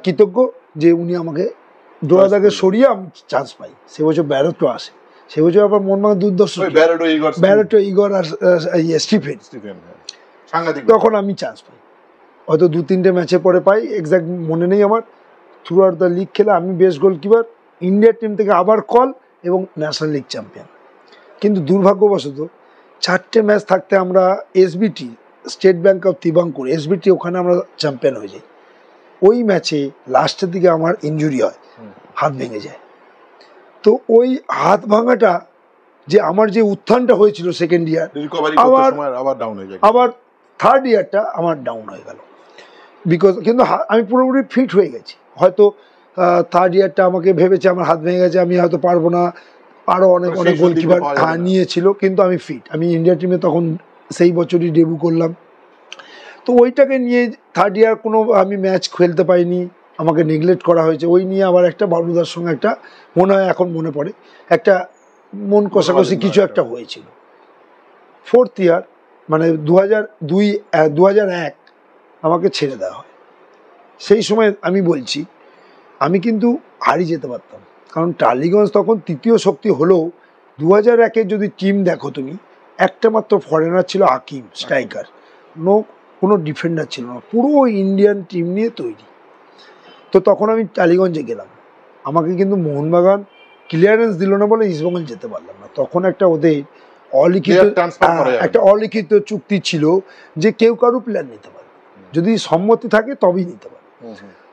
কৃতজ্ঞ যে উনি আমাকে ডোরাদাকে সরিয়ে আমি চান্স পাই। সে বছর ব্যারোটো আসে, সে বছর আবার মোহনবাগান দুর্দর্শ ব্যারোটো, ইগর আর স্টিফেন, তখন আমি চান্স পাই। হয়তো 2-3টে ম্যাচে পরে পাই, এক্স্যাক্ট মনে নেই আমার। থ্রু আউট দ্য লিগ খেলে আমি বেস্ট গোলকিপার, ইন্ডিয়ার টিম থেকে আবার কল এবং ন্যাশনাল লিগ চ্যাম্পিয়ন। কিন্তু দুর্ভাগ্যবশত 4টে ম্যাচ থাকতে আমরা SBT, state bank of Travancore, SBT, ওখানে আমরা চ্যাম্পিয়ন হয়ে যাই। ওই ম্যাচে লাস্টের দিকে আমার ইনজুরি হয়, হাত ভেঙে যায়। তো ওই হাত ভাঙাটা, যে আমার যে উত্থানটা হয়েছিল সেকেন্ড ইয়ার, আবার থার্ড ইয়ারটা আমার ডাউন হয়ে গেল। বিকজ কিন্তু আমি পুরোপুরি ফিট হয়ে গেছি, হয়তো থার্ড ইয়ারটা আমাকে ভেবেছে আমার হাত ভেঙে গেছে, আমি হয়তো পারবো না, আরও অনেক গোলকিপার নিয়েছিল, কিন্তু আমি ফিট। আমি ইন্ডিয়া টিমে তখন সেই বছরই ডেবিউ করলাম। তো ওইটাকে নিয়ে থার্ড ইয়ার কোনো আমি ম্যাচ খেলতে পাইনি, আমাকে নেগলেক্ট করা হয়েছে। ওই নিয়ে আবার একটা বাবলুদার সঙ্গে একটা মনে হয়, এখন মনে পড়ে, একটা মন কষাকষি কিছু একটা হয়েছিল। ফোর্থ ইয়ার মানে 2001 আমাকে ছেড়ে দেওয়া হয়। সেই সময় আমি বলছি আমি কিন্তু হারিয়ে যেতে পারতাম, কারণ টালিগঞ্জ তখন তৃতীয় শক্তি হলেও 2001-এর যদি টিম দেখো তুমি, একটা মাত্র ফরেনার ছিল হাকিম, স্ট্রাইকার, কোনো ডিফেন্ডার ছিল না, পুরো ইন্ডিয়ান টিম নিয়ে তৈরি। তো তখন আমি টালিগঞ্জে গেলাম, আমাকে কিন্তু মোহনবাগান ক্লিয়ারেন্স দিল না বলে ইস্টবেঙ্গল যেতে পারলাম না। তখন একটা ওদের অলিখিত চুক্তি ছিল যে কেউ কারো প্লেয়ার নিতে পারে, যদি সম্মতি থাকে তবেই নিতে পারে।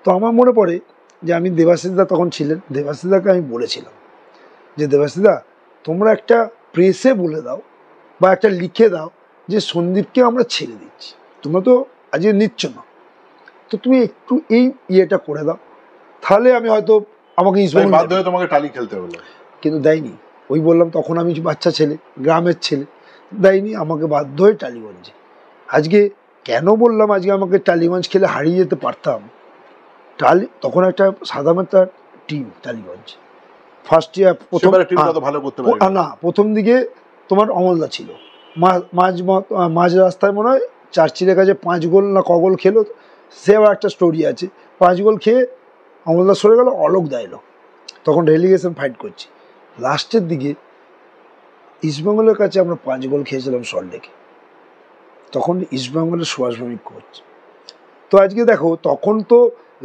তো আমার মনে পড়ে যে আমি দেবাশিসদা তখন ছিলেন, দেবাশিসদাকে আমি বলেছিলাম যে দেবাশিসদা তোমরা একটা প্রেসে বলে দাও বা একটা লিখে দাও যে সন্দীপকে আমরা ছেড়ে দিচ্ছি, তোমরা তো আজকে নিচ্ছ না, তো তুমি একটু এই ইয়েটা করে দাও, তাহলে আমি হয়তো আমাকে তোমাকে টালি খেলতে হলো। কিন্তু দেয়নি। ওই বললাম তখন আমি বাচ্চা ছেলে, গ্রামের ছেলে, দেয়নি, আমাকে বাধ্য হয়ে টালিগঞ্জে। আজকে কেন বললাম আজকে আমাকে টালিগঞ্জ খেলে হারিয়ে যেতে পারতাম। তখন একটা সাদামাটার টিম টালিগঞ্জ, ফার্স্ট ইয়ার প্রথম দিকে তোমার অমলদা ছিল, মাঝ রাস্তায় মনে হয় চার্চিলের কাছে 5 গোল না ক গোল খেলো, সে আবার একটা স্টোরি আছে। 5 গোল খেয়ে অমলদা সরে গেল, অলোক দা এলো, তখন রেলিগেশন ফাইট করছি। লাস্টের দিকে ইস্টবেঙ্গলের কাছে আমরা 5 গোল খেয়েছিলাম সল্টলেকে, তখন ইস্টবেঙ্গলের সুভাষ ভৌমিক কোচ। তো আজকে দেখো, তখন তো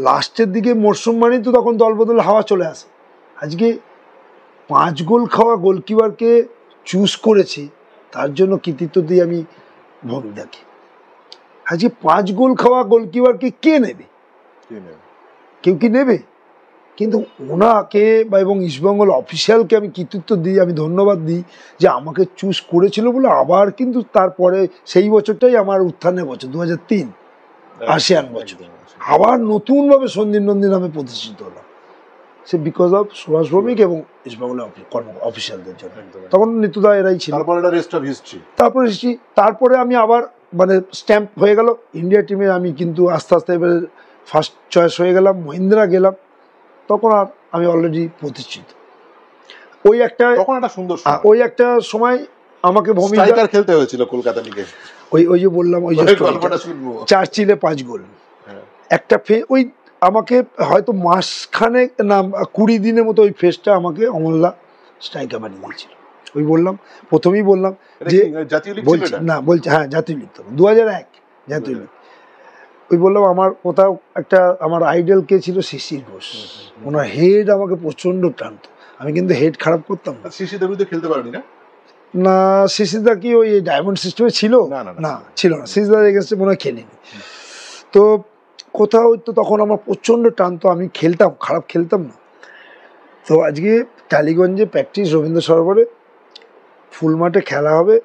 লাস্টের দিকে মরশুম মানেই তো তখন দলবদল হাওয়া চলে আসে। আজকে 5 গোল খাওয়া গোলকিপারকে চুজ করেছে, তার জন্য কৃতিত্ব দিয়ে আমি ভৌমিকদাকে। আজকে 5 গোল খাওয়া গোলকিপারকে কে নেবে? কেউ কি নেবে? কিন্তু ওনাকে বা এবং ইস্টবেঙ্গল অফিসিয়ালকে আমি কৃতিত্ব দিই, আমি ধন্যবাদ দিই যে আমাকে চুজ করেছিল বলে আবার কিন্তু তারপরে সেই বছরটাই আমার উত্থানের বছর 2003 আসিয়ান বছর, আবার নতুনভাবে সন্দীপ নন্দী নামে প্রতিষ্ঠিত হলাম, সে বিকজ অফ সুভাষ ভৌমিক এবং ইস্টবেঙ্গলের অফিসিয়ালদের জন্য। তখন নিতুদা এরাই ছিল। তারপরে আমি আবার মানে স্ট্যাম্প হয়ে গেল ইন্ডিয়া টিমে, আমি কিন্তু আস্তে আস্তে এবারে ফার্স্ট চয়েস হয়ে গেলাম, মহিন্দ্রা গেলাম, তখন আর আমি অলরেডি প্রতিষ্ঠিত। ওই একটা সুন্দর ওই একটা সময় আমাকে ভূমিকা খেলতে হয়েছিল কলকাতা লিগে, ওই যে বললাম, ওই যে চার্চিলে 5 গোল একটা ওই আমাকে হয়তো মাসখানে না 20 দিনের মতো ওই ফেসটা আমাকে অমলদা স্ট্রাইকার বানিয়ে দিয়েছিল। ওই বললাম, প্রথমেই বললাম যে না বলছি, হ্যাঁ জাতীয় লিগ, তো 2001 জাতীয় লিগ। ওই বললাম আমার কোথাও একটা আমার আইডল কে ছিল শিশির ঘোষ, ওনার হেড আমাকে প্রচন্ড টানত, আমি কিন্তু হেড খারাপ করতাম না। শিশির দেবী তো খেলতে পারবি না? না, শিশিরদা কি ওই ডায়মন্ড সিস্টেমে ছিল? না ছিল না, শিশিরদার এগেন্সটে মনে হয় খেলিনি। তো কোথাও তো তখন আমার প্রচন্ড টানতো, আমি খেলতাম, খারাপ খেলতাম না। তো আজকে টালিগঞ্জে প্র্যাকটিস রবীন্দ্র সরোবরে ফুল মাঠে খেলা হবে,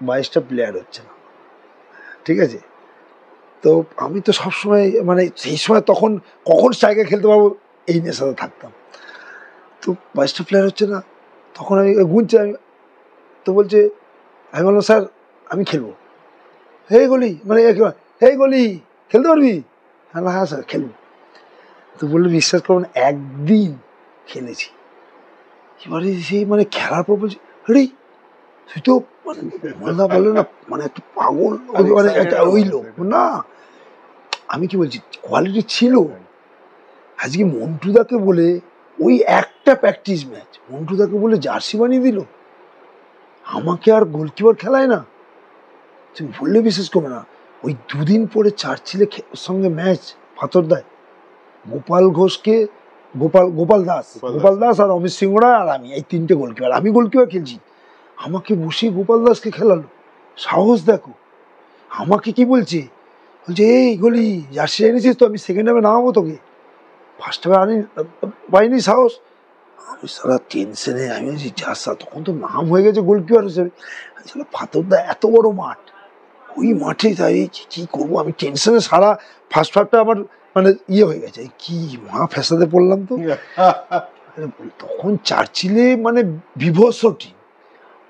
22টা প্লেয়ার হচ্ছে না, ঠিক আছে? তো আমি তো সবসময় মানে সেই সময় তখন কখন স্ট্রাইকার খেলতে পারবো এই নেশাতে থাকতাম। তো 22টা প্লেয়ার হচ্ছে না, তখন আমি গুনছি, আমি তো বলছে, আমি বললাম স্যার আমি খেলবো। হে গলি মানে হে গলি খেলতে পারবি? হ্যাঁ স্যার খেলবো। তো বললো বিশ্বাস করুন একদিন খেলেছি, এবারে সেই মানে খেলার পর বলছি আরে তুই তো মানে বললো না মানে একটা পাগল, মানে একটা ওই লোক না, আমি কি বলছি কোয়ালিটি ছিল। আজকে মন্টুদাকে বলে ওই একটা প্র্যাকটিস ম্যাচ মন্টুদাকে বলে জার্সি বানিয়ে দিল, আমাকে আর গোলকিপার খেলায় না। তুমি বললে বিশ্বাস করবে না, ওই 2 দিন পরে চার্চিলে সঙ্গে ম্যাচ ফাতরদায় গোপাল ঘোষকে গোপাল দাস আর অমিত সিংহরা আর আমি, এই 3টে গোলকিপার, আমি গোলকিপার খেলছি, আমাকে বসিয়ে গোপাল দাসকে খেলালো। সাহস দেখো, আমাকে কি বলছে, বলছে এই গলি জার্সি এনেছিস তো, আমি সেকেন্ড হাফে নামাবো তোকে, ফার্স্ট হাফে পাইনি সাহস। আমি সারা টেনশনে, আমি বলছি জার্সা, তখন তো নাম হয়ে গেছে গোলকিপার হিসেবে। ফাতরদা এত বড় মাঠ, ওই মাঠে তাই কি করবো, আমি টেনশনে সারা ফার্স্ট হাফটা আমার মানে হয়ে গেছে, কি মহা ফ্যাসাদে পড়লাম। তো তখন চার্চিলে মানে বিভৎস টিম,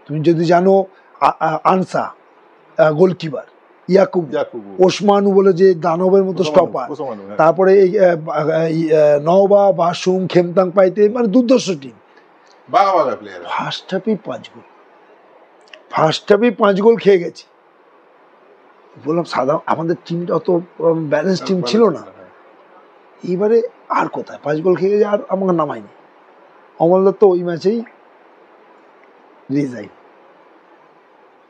তুমি যদি জানো আনসা গোলকিপার, ইয়াকুব ওসমানু বলে যে দানবের মতো স্টপার, তারপরে এই নওবা বাসুম খেমতাং পাইতে, মানে দুর্ধর্ষ টিম। ফার্স্ট হাফেই 5 গোল খেয়ে গেছি। বললাম সাদা আমাদের টিমটা অত ব্যালেন্স টিম ছিল না, এইবারে আর কোথায় 5 গোল খেয়ে গেছে, আর আমাকে নামায়নি। অমলদা তো ওই ম্যাচেই রিজাইন,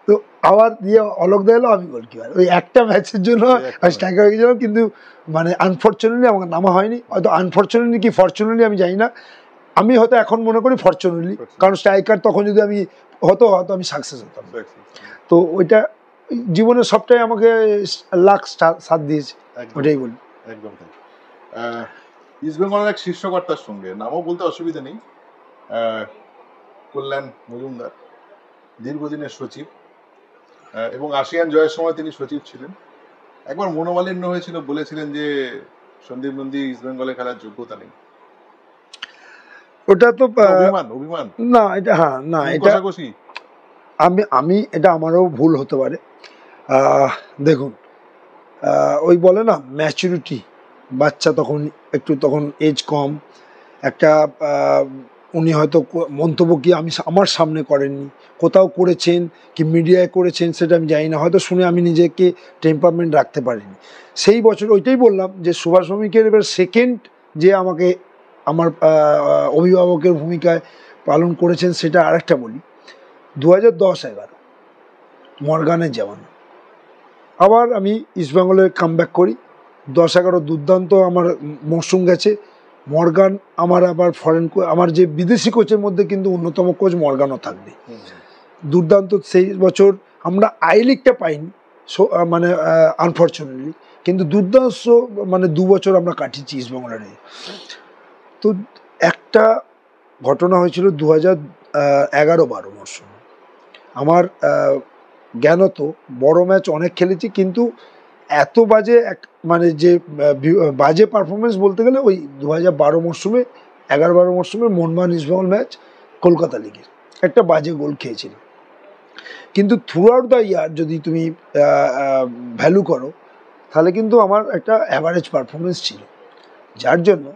তো আবার দিয়ে অলোক দা এলো, আমি গোলকিপার। ওই একটা ম্যাচের জন্য আমি স্ট্রাইকার হয়ে গেছিলাম, কিন্তু মানে আনফর্চুনেটলি আমাকে নামা হয়নি, হয়তো আনফর্চুনেটলি কি ফরচুনেটলি আমি জানি না, আমি হয়তো এখন মনে করি ফরচুনেটলি, কারণ স্ট্রাইকার তখন যদি আমি হয়তো আমি সাকসেস হতাম। তো ওইটা জীবনের সবটাই আমাকে লাখ সাথ দিয়েছে, ওটাই বলি। একদম তাই। ইস্টবেঙ্গলের এক শীর্ষকর্তার সঙ্গে নামও বলতে অসুবিধা নেই, কল্যাণ মজুমদার দীর্ঘদিনের সচিব, এবং আসিয়ান জয়ের সময় তিনি সচিব ছিলেন। একবার মনোমালিন্য হয়েছিল, বলেছিলেন যে সন্দীপ নন্দী ইস্টবেঙ্গলে খেলার যোগ্যতা নেই। ওটা তো অভিমান না, এটা হ্যাঁ না, এটা আমি এটা আমারও ভুল হতে পারে। দেখুন ওই বলে না ম্যাচুরিটি, বাচ্চা তখন একটু, তখন এজ কম, একটা উনি হয়তো মন্তব্য কি আমি আমার সামনে করেননি, কোথাও করেছেন কি মিডিয়ায় করেছেন সেটা আমি জানি না, হয়তো শুনে আমি নিজেকে টেম্পারমেন্ট রাখতে পারিনি। সেই বছর ওইটাই বললাম যে সুভাষ ভৌমিকের এবার সেকেন্ড যে আমাকে আমার অভিভাবকের ভূমিকায় পালন করেছেন সেটা আরেকটা বলি। 2010-11 মর্গানের জামানা, আবার আমি ইস্টবেঙ্গলে কামব্যাক করি। 10-11 দুর্দান্ত আমার মরশুম গেছে। মর্গান আমার আবার আমার যে বিদেশি কোচের মধ্যে কিন্তু অন্যতম কোচ মর্গানও থাকবে। দুর্দান্ত সেই বছর আমরা আই লিগটা পাইনি, মানে আনফর্চুনেটলি, কিন্তু দুর্দান্ত মানে 2 বছর আমরা কাটিয়েছি ইস্টবেঙ্গলের। তো একটা ঘটনা হয়েছিল 2011-12 মরশুমে। আমার জ্ঞানত বড় ম্যাচ অনেক খেলেছি, কিন্তু এত বাজে মানে যে বাজে পারফরমেন্স বলতে গেলে ওই 2012 মরশুমে, 11-12 মরশুমে মোহনবাগান ইস্টবেঙ্গল ম্যাচ কলকাতা লিগের একটা বাজে গোল খেয়েছিল। কিন্তু থ্রু আউট দ্য ইয়ার যদি তুমি ভ্যালু করো তাহলে কিন্তু আমার একটা অ্যাভারেজ পারফরমেন্স ছিল, যার জন্য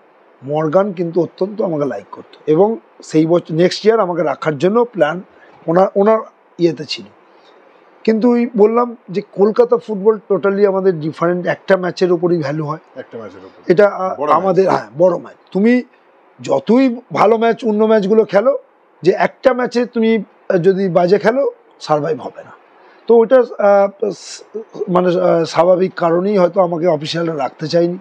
মর্গান কিন্তু অত্যন্ত আমাকে লাইক করতো এবং সেই বছর নেক্সট ইয়ার আমাকে রাখার জন্য প্ল্যান ওনার ইয়েতে ছিল। কিন্তু ওই বললাম যে কলকাতা ফুটবল টোটালি আমাদের ডিফারেন্ট, একটা ম্যাচের উপরই ভ্যালু হয়, এটা আমাদের বড় ম্যাচ। তুমি যতই ভালো ম্যাচ অন্য ম্যাচগুলো খেলো, যে একটা ম্যাচে তুমি যদি বাজে খেলো সারভাইভ হবে না। তো ওটা মানে স্বাভাবিক কারণেই হয়তো আমাকে অফিসিয়ালরা রাখতে চায়নি।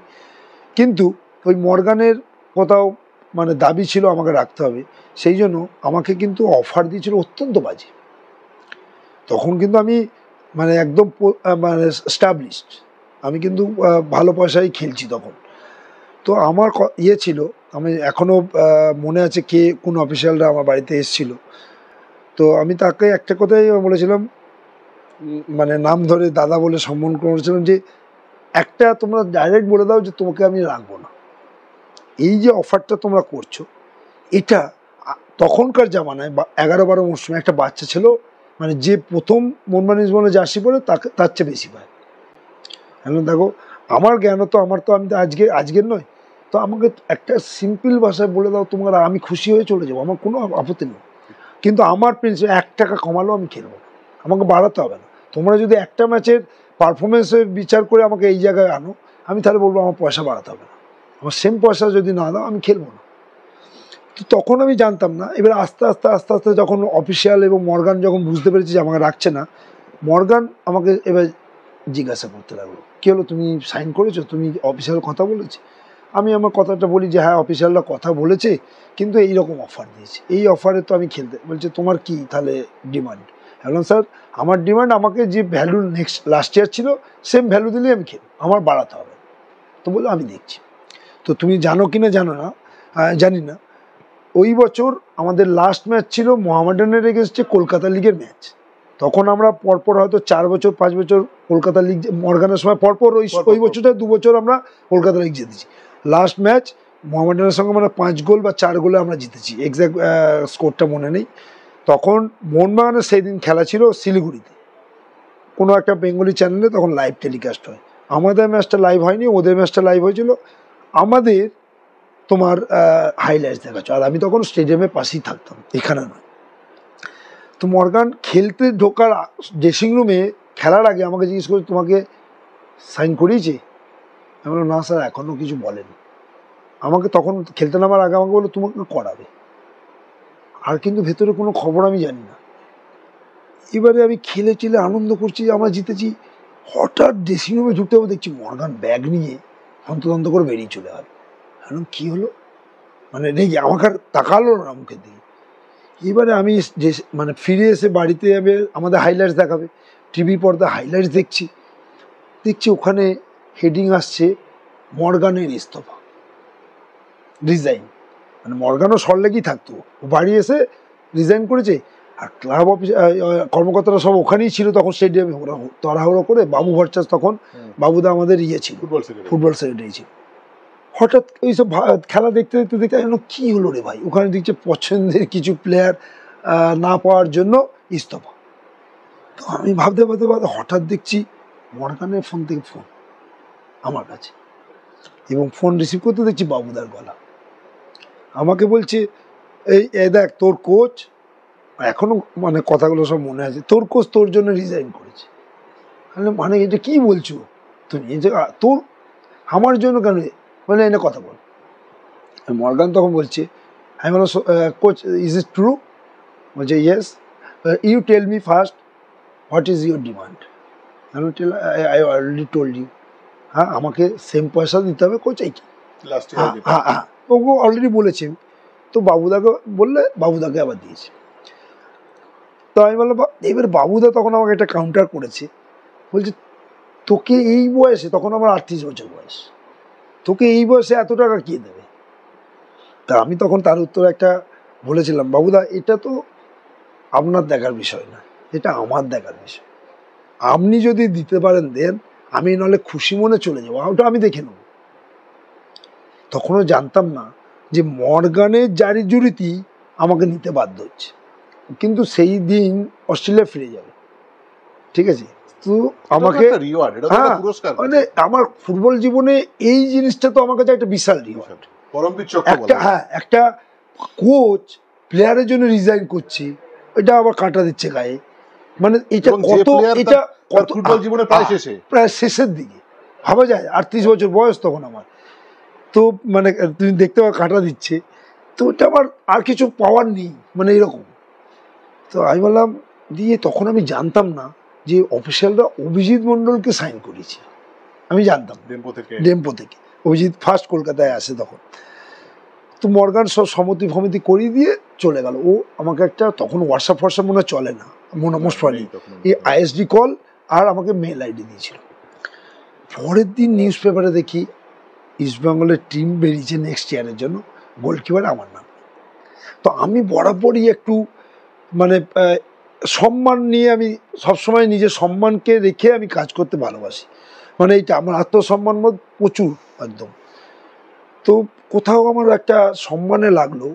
কিন্তু ওই মর্গানের কোথাও মানে দাবি ছিল আমাকে রাখতে হবে, সেই জন্য আমাকে কিন্তু অফার দিয়েছিল অত্যন্ত বাজে। তখন কিন্তু আমি মানে একদম মানে স্টাবলিশড, আমি কিন্তু ভালো পয়সায় খেলছি তখন। তো আমার ইয়ে ছিল, আমি এখনও মনে আছে কে কোন অফিসিয়ালরা আমার বাড়িতে এসেছিল। তো আমি তাকে একটা কথাই বলেছিলাম, মানে নাম ধরে দাদা বলে সম্মান করেছিলাম, যে একটা তোমরা ডাইরেক্ট বলে দাও যে তোমাকে আমি রাখবো না। এই যে অফারটা তোমরা করছো, এটা তখনকার জামানায় 11-12 মরশুমে একটা বাচ্চা ছিল, মানে যে প্রথম মোহনবাগান ইস্টবেঙ্গলে জার্সি পরে তার চেয়ে বেশি পায়। এখন দেখো আমার জ্ঞান তো আমি তো আজকের নয়, তো আমাকে একটা সিম্পল ভাষায় বলে দাও তোমরা, আমি খুশি হয়ে চলে যাবো, আমার কোনো আপত্তি নেই। কিন্তু আমার প্রিন্সিপাল 1 টাকা কমালেও আমি খেলবো না, আমাকে বাড়াতে হবে না। তোমরা যদি একটা ম্যাচের পারফরমেন্সের বিচার করে আমাকে এই জায়গায় আনো, আমি তাহলে বলবো আমার পয়সা বাড়াতে হবে না, আমার সেম পয়সা যদি না দাও আমি খেলবো না। তো তখন আমি জানতাম না। এবার আস্তে আস্তে যখন অফিসিয়াল এবং মর্গান যখন বুঝতে পেরেছি যে আমাকে রাখছে না, মর্গান আমাকে এবার জিজ্ঞাসা করতে লাগলো, কী হলো, তুমি সাইন করেছো, তুমি অফিসিয়াল কথা বলেছে? আমি আমার কথাটা বলি যে হ্যাঁ অফিসিয়ালরা কথা বলেছে, কিন্তু এইরকম অফার দিয়েছে, এই অফারে তো আমি খেলতে। বলছে তোমার কি তাহলে ডিমান্ড? বললাম স্যার আমার ডিমান্ড, আমাকে যে ভ্যালু লাস্ট ইয়ার ছিল সেম ভ্যালু দিলেই আমি খেলবো, আমার বাড়াতে হবে। তো বললো আমি দেখছি। তো তুমি জানো কি না জানো না জানি না, ওই বছর আমাদের লাস্ট ম্যাচ ছিল মোহামেডানের এগেনস্টে কলকাতা লিগের ম্যাচ। তখন আমরা পরপর হয়তো 4 বছর 5 বছর কলকাতা লিগ মর্গানের সময় পরপর ওই বছরটা 2 বছর আমরা কলকাতা লিগ জিতেছি। লাস্ট ম্যাচ মোহামেডানের সঙ্গে মানে 5 গোল বা 4 গোলে আমরা জিতেছি, এক্স্যাক্ট স্কোরটা মনে নেই। তখন মোহনবাগানের সেই দিন খেলা ছিল শিলিগুড়িতে, কোনো একটা বেঙ্গলি চ্যানেলে তখন লাইভ টেলিকাস্ট হয়। আমাদের ম্যাচটা লাইভ হয়নি, ওদের ম্যাচটা লাইভ হয়েছিল। আমাদের তোমার হাইলাইটস দেখাচ্ছ, আর আমি তখন স্টেডিয়ামের পাশেই থাকতাম, এখানে নয়। তো মর্গান খেলতে ঢোকার ড্রেসিং রুমে খেলার আগে আমাকে জিজ্ঞেস করে তোমাকে সাইন করিয়েছে? আমি বললাম না স্যার এখনও কিছু বলেনি। আমাকে তখন খেলতে নামার আগে আমাকে বললো তোমাকে করাবে, আর কিন্তু ভেতরে কোনো খবর আমি জানি না। এবারে আমি খেলে আনন্দ করছি, আমরা জিতেছি। হঠাৎ ড্রেসিং রুমে ঢুকতে হবে, দেখছি মর্গান ব্যাগ নিয়ে হন্তদন্ত করে বেরিয়ে চলে গেল। এখন কী হলো, মানে রেগে আমাকে আর তাকালো না মুখের দিকে। এবারে আমি যে মানে ফিরে এসে বাড়িতে যাবে, আমাদের হাইলাইটস দেখাবে, টিভি পর্দা হাইলাইটস দেখছি ওখানে হেডিং আসছে মর্গানের ইস্তফা, রিজাইন। মানে মর্গানও সল্টলেকেই থাকতো, ও বাড়ি এসে রিজাইন করেছে। আর ক্লাব অফিস কর্মকর্তারা সব ওখানেই ছিল তখন স্টেডিয়ামে, ওরা তাড়াহুড়ো করে, বাবু ভট্টাচ তখন বাবুদা আমাদের ছিল ফুটবল সেক্রেটারি ছিল। হঠাৎ ওইসব খেলা দেখতে যেন কী হলো রে ভাই, ওখানে দেখছে পছন্দের কিছু প্লেয়ার না পাওয়ার জন্য ইস্তফা। তো আমি ভাবতে হঠাৎ দেখছি মর্গানের ফোন থেকে ফোন আমার কাছে, এবং ফোন রিসিভ করতে দেখছি বাবুদার গলা। আমাকে বলছে এই দেখ তোর কোচ, এখনো মানে কথাগুলো সব মনে আছে, তোর কোচ তোর জন্য রিজাইন করেছে। মানে এটা কি বলছো তুমি, তোর আমার জন্য কেন, মানে এনে কথা বল। মর্গান তখন বলছে, আমি বললাম কোচ ইজ ইট ট্রু? বলছে yes. You tell me first what is your demand. I already told you. হ্যাঁ, আমাকে সেম পয়সা দিতে হবে কোচ, এই কি? হ্যাঁ হ্যাঁ হ্যাঁ, ওকে অলরেডি বলেছি। তো বাবুদাকে বললে বাবুদাকে আবার দিয়েছে। তো আমি বললাম, এবার বাবুদা তখন আমাকে একটা কাউন্টার করেছে, বলছে তোকে এই বয়সে, তখন আমার 38 বছর বয়স, তোকে এই বয়সে এত টাকা কে দেবে? তা আমি তখন তার উত্তরে একটা বলেছিলাম, বাবুদা এটা তো আপনার দেখার বিষয় না, এটা আমার দেখার বিষয়। আপনি যদি দিতে পারেন দেন, আমি নাহলে খুশি মনে চলে যাবো, ওটা আমি দেখে নেব। তখনও জানতাম না যে মর্গানের জারি জুরিতি আমাকে নিতে বাধ্য হচ্ছে, কিন্তু সেই দিন অস্ট্রেলিয়া ফিরে যাবে, ঠিক আছে? তো আমাকে হ্যাঁ, মানে আমার ফুটবল জীবনে এই জিনিসটা তো আমার কাছে একটা বিশাল রিওয়ার্ড। একটা হ্যাঁ, একটা কোচ প্লেয়ারের জন্য রিজাইন করছে, এটা আবার কাঁটা দিচ্ছে গায়ে, মানে এটা কত, এটা কত ফুটবল জীবনে প্রায় শেষের দিকে ভাবা যায়। 38 বছর বয়স তখন আমার, তো মানে তুমি দেখতে পাও কাঁটা দিচ্ছে, তো ওটা আমার আর কিছু পাওয়ার নেই, মানে এরকম। তো আমি বললাম দিয়ে, তখন আমি জানতাম না যে অফিসিয়ালরা অভিজিৎ মণ্ডলকে সাইন করেছে, আমি জানতাম ডেম্পো থেকে। অভিজিৎ ফার্স্ট কলকাতায় আসে তখন। তো মর্গান সব সমিতি ফমিতি করিয়ে দিয়ে চলে গেল। ও আমাকে একটা, তখন হোয়াটসঅ্যাপ মনে চলে না, মোস্ট প্রবাবলি এই আইএসডি কল আর আমাকে মেল আইডি দিয়েছিল। পরের দিন নিউজ পেপারে দেখি ইস্টবেঙ্গলের টিম বেরিয়েছে নেক্সট ইয়ারের জন্য, গোলকিপার আমার নাম। তো আমি বরাবরই একটু মানে সম্মান নিয়ে, আমি সবসময় নিজের সম্মানকে রেখে আমি কাজ করতে ভালোবাসি, মানে এইটা আমার আত্মসম্মান বোধ প্রচুর একদম। তো কোথাও আমার একটা সম্মানে লাগলো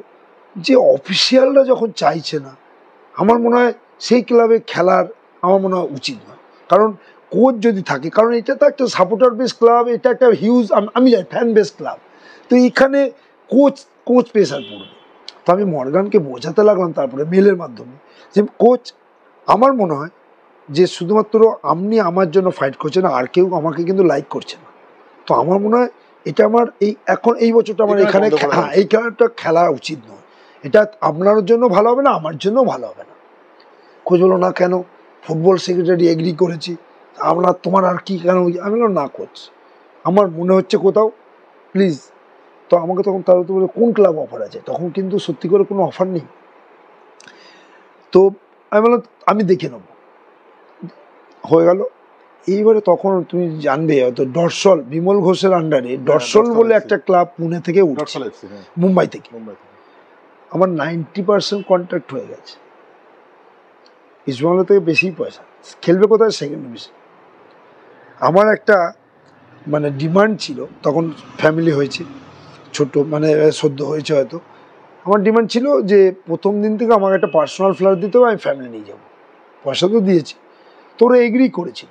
যে অফিসিয়ালরা যখন চাইছে না, আমার মনে হয় সেই ক্লাবে খেলার আমার মনে হয় উচিত নয়। কারণ কোচ যদি থাকে, কারণ এটা তো একটা সাপোর্টার বেস ক্লাব, এটা একটা হিউজ, আমি জানি ফ্যান বেস ক্লাব, তো এখানে কোচ প্রেশার পড়বে। তো আমি মর্গানকে বোঝাতে লাগলাম তারপরে মেলের মাধ্যমে যে কোচ, আমার মনে হয় যে শুধুমাত্র আপনি আমার জন্য ফাইট করছেন, আর কেউ আমাকে কিন্তু লাইক করছে না। তো আমার মনে হয় এটা আমার এখন এই বছরটা আমার এখানে হ্যাঁ, এই খেলাটা খেলা উচিত নয়, এটা আপনার জন্য ভালো হবে না, আমার জন্য ভালো হবে না। কোচ বলো না কেন, ফুটবল সেক্রেটারি এগ্রি করেছি, তোমার আর কি কেন? আমি বললাম না কোচ, আমার মনে হচ্ছে কোথাও, প্লিজ। তো আমাকে তখন তারা তো বলে কোন ক্লাব অফার আছে, তখন কিন্তু সত্যি করে কোনো অফার নেই। তো আমি বললাম আমি দেখে নেবো, হয়ে গেল। এইবারে তখন তুমি জানবে হয়তো ডরসল, বিমল ঘোষের আন্ডারে ডরসল বলে একটা ক্লাব পুনে থেকে উঠছে, মুম্বাই থেকে। আমার 90% কন্ট্রাক্ট হয়ে গেছে, ইস্টবেঙ্গল থেকে বেশি পয়সা, খেলবে কোথায় সেকেন্ড ডিভিশন। আমার একটা মানে ডিমান্ড ছিল, তখন ফ্যামিলি হয়েছে, ছোট মানে সদ্য হয়েছে হয়তো। আমার ডিমান্ড ছিল যে প্রথম দিন থেকে আমাকে একটা পার্সোনাল ফ্ল্যাট দিতে হবে, আমি ফ্যামিলি নিয়ে যাবো, পয়সা তো দিয়েছি। তো ওরা এগ্রি করেছিল।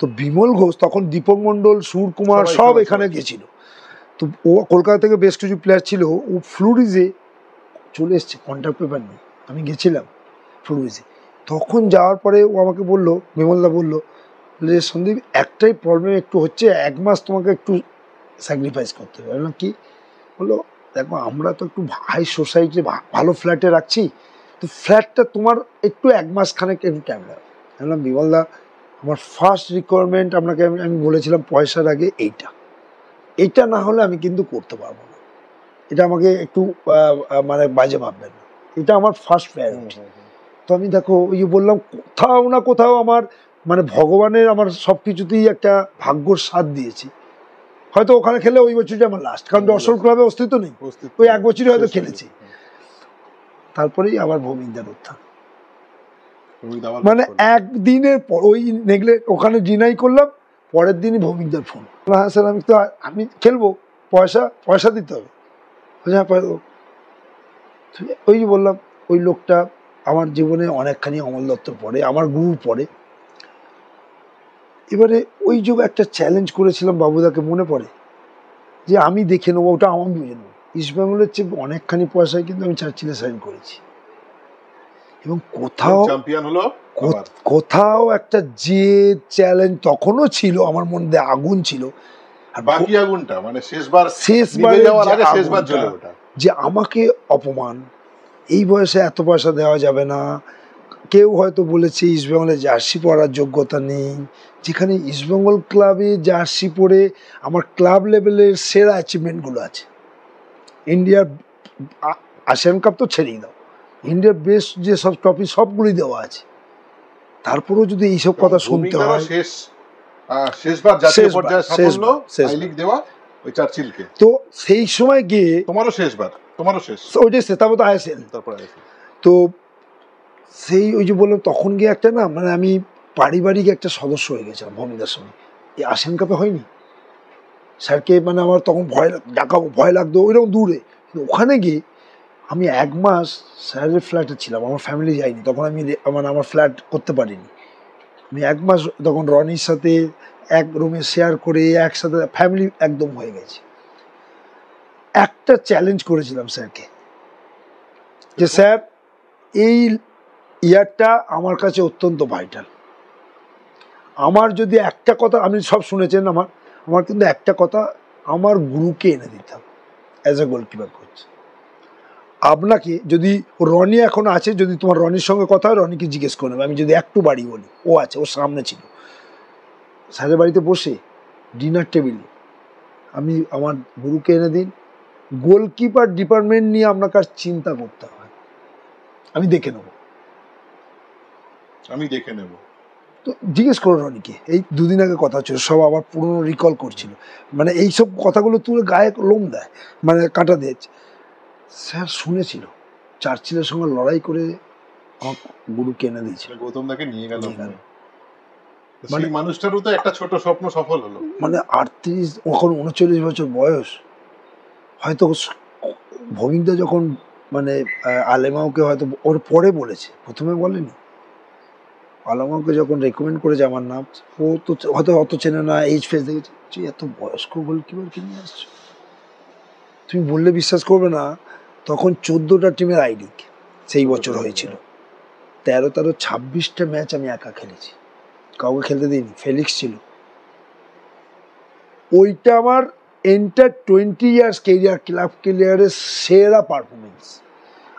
তো বিমল ঘোষ তখন, দীপক মণ্ডল, সুরকুমার সব এখানে গেছিল। তো ও কলকাতা থেকে বেশ কিছু প্লেয়ার ছিল, ও ফ্লুরিজে চলে এসছে, কন্ট্রাক্ট পেপার নেই। আমি গেছিলাম ফ্লুরিজে, তখন যাওয়ার পরে ও আমাকে বললো, বিমলদা বললো যে সন্দীপ একটাই প্রবলেম একটু হচ্ছে, 1 মাস তোমাকে একটু স্যাক্রিফাইস করতে হবে। বললাম কি? বললো দেখো আমরা তো একটু হাই সোসাইটি ভালো ফ্ল্যাটে রাখছি, তো ফ্ল্যাটটা তোমার একটু 1 মাস খানেক একটু টাইম লাগবে। বললাম বিমলদা আমার ফার্স্ট রিকোয়ারমেন্ট আপনাকে আমি বলেছিলাম পয়সার আগে এইটা না হলে আমি কিন্তু করতে পারবো না, এটা আমাকে একটু মানে বাজে ভাববেন না, এটা আমার ফার্স্ট প্রায়োরিটি। তো আমি দেখো ওই বললাম, কোথাও না কোথাও আমার মানে ভগবানের আমার সব কিছুতেই একটা ভাগ্যর সাথ দিয়েছি। হয়তো ওখানে খেলে ওই বছরটা আমার লাস্ট, কারণ দর্শন ক্লাবে অস্তিত্ব নেই, ওই 1 বছরই হয়তো খেলেছি। তারপরেই আবার ভৌমিকদার উত্থান, মানে একদিনের পর ওই নেগলেক্ট, ওখানে ডিনাই করলাম, পরের দিনই ভৌমিকদার ফোন, হ্যাঁ স্যার আমি খেলবো, পয়সা দিতে হবে। হ্যাঁ ওই বললাম, ওই লোকটা আমার জীবনে অনেকখানি অমল দত্তর পরে, আমার গুরুর পরে। এবারে ওই যুগ একটা চ্যালেঞ্জ করেছিলাম বাবুদাকে, মনে পড়ে, যে আমি দেখে নেবো, ওটা আমার বুঝে নেবো। ইস্টবেঙ্গলের চেয়ে অনেকখানি পয়সায় কিন্তু আমি চার্চিলে সাইন করেছি, এবং কোথাও একটা যে চ্যালেঞ্জ তখনও ছিল আমার মধ্যে, আগুন ছিল। আর বাকি আগুনটা মানে শেষবার শেষবারে নিভে যাওয়ার যে আগে শেষবার আগুনটা, জ্বলে ওঠা। যে আমাকে অপমান, এই বয়সে এত পয়সা দেওয়া যাবে না, কেউ হয়তো বলেছে ইস্টবেঙ্গলে জার্সি পরার যোগ্যতা নেই, যেখানে ইস্টবেঙ্গল ক্লাবে জার্সি পরে আমার ক্লাব লেভেলের সেরা অ্যাচিভমেন্টগুলো আছে। ইন্ডিয়ার আসিয়ান কাপ তো ছেড়েই দাও, ইন্ডিয়ার বেস্ট যে সব ট্রফি সবগুলোই দেওয়া আছে, তারপরেও যদি এইসব কথা শুনতে হয়। শেষবার জাতীয় পর্যায়ে সাফল্য শেষবার। আই লিগ দেওয়া ওই চার্চিলকে। তো সেই সময় গিয়ে তোমারও শেষবার, তোমারও শেষ, ওইটাই তারপর তো আইএসএল, তারপর ISL। তো সেই ওই যে বললাম তখন গিয়ে একটা না মানে আমি পারিবারিক একটা সদস্য হয়ে গেছিলাম ভূমিদার সঙ্গে। এই আসিয়ান কাপে হয়নি, স্যারকে মানে আমার তখন ডাকাবো ভয় লাগতো ওইরকম দূরে, কিন্তু ওখানে গিয়ে আমি 1 মাস স্যারের ফ্ল্যাটে ছিলাম, আমার ফ্যামিলি যায়নি তখন, আমি মানে আমার ফ্ল্যাট করতে পারিনি, আমি 1 মাস তখন রনির সাথে এক রুমে শেয়ার করে একসাথে ফ্যামিলি একদম হয়ে গেছে। একটা চ্যালেঞ্জ করেছিলাম স্যারকে যে স্যার এই ইয়ারটা আমার কাছে অত্যন্ত ভাইটাল, আমার যদি একটা কথা, আপনি সব শুনেছেন আমার কিন্তু একটা কথা, আমার গুরুকে এনে দিতাম অ্যাজ এ গোলকিপার কোচ। আপনাকে যদি রনি এখন আছে, যদি তোমার রনির সঙ্গে কথা হয় রনিকে জিজ্ঞেস করে নেবে, আমি যদি একটু বাড়ি বলি, ও আছে, ওর সামনে ছিল স্যারের বাড়িতে বসে ডিনার টেবিলে, আমি আমার গুরুকে এনে দিন, গোলকিপার ডিপার্টমেন্ট নিয়ে আপনাকে আর চিন্তা করতে হয়, আমি দেখে নেব, আমি দেখে নেব। তো জিজ্ঞেস করো রনিকে, এই 2 দিন আগে কথা হচ্ছিল, সব আবার পুরনো রিকল করছিল, মানে এইসব কথাগুলো তুলে গায়ে লোম দেয়, মানে কাঁটা দিয়েছে। স্যার শুনেছিল, চার্চিলের সঙ্গে লড়াই করে আমার গুরুকে এনে দিয়েছিল, গৌতম দাকে নিয়ে গেল। মানে মানুষটারও তো একটা ছোট স্বপ্ন সফল হলো। মানে 38, এখন 39 বছর বয়স, হয়তো ভবিন্দা যখন মানে আলেমাওকে হয়তো ওর পরে বলেছে, প্রথমে বলেনি, আলেমাওকে যখন রেকমেন্ড করেছে আমার নাম, ও তো হয়তো অত চেনে না, এইজ ফেস দেখেছে, যে এত বয়স্ক গোলকিপারকে নিয়ে আসছো, তুমি বললে বিশ্বাস করবে না, তখন 14টা টিমের আই লিগ সেই বছর হয়েছিল, 13 26টা ম্যাচ আমি একা খেলেছি, কাউকে খেলতে দিইনি, ফেলিক্স ছিল, ওইটা আমার এন্টার 20 ইয়ার্স কেরিয়ার, ক্লাব কেরিয়ারের সেরা পারফরমেন্স।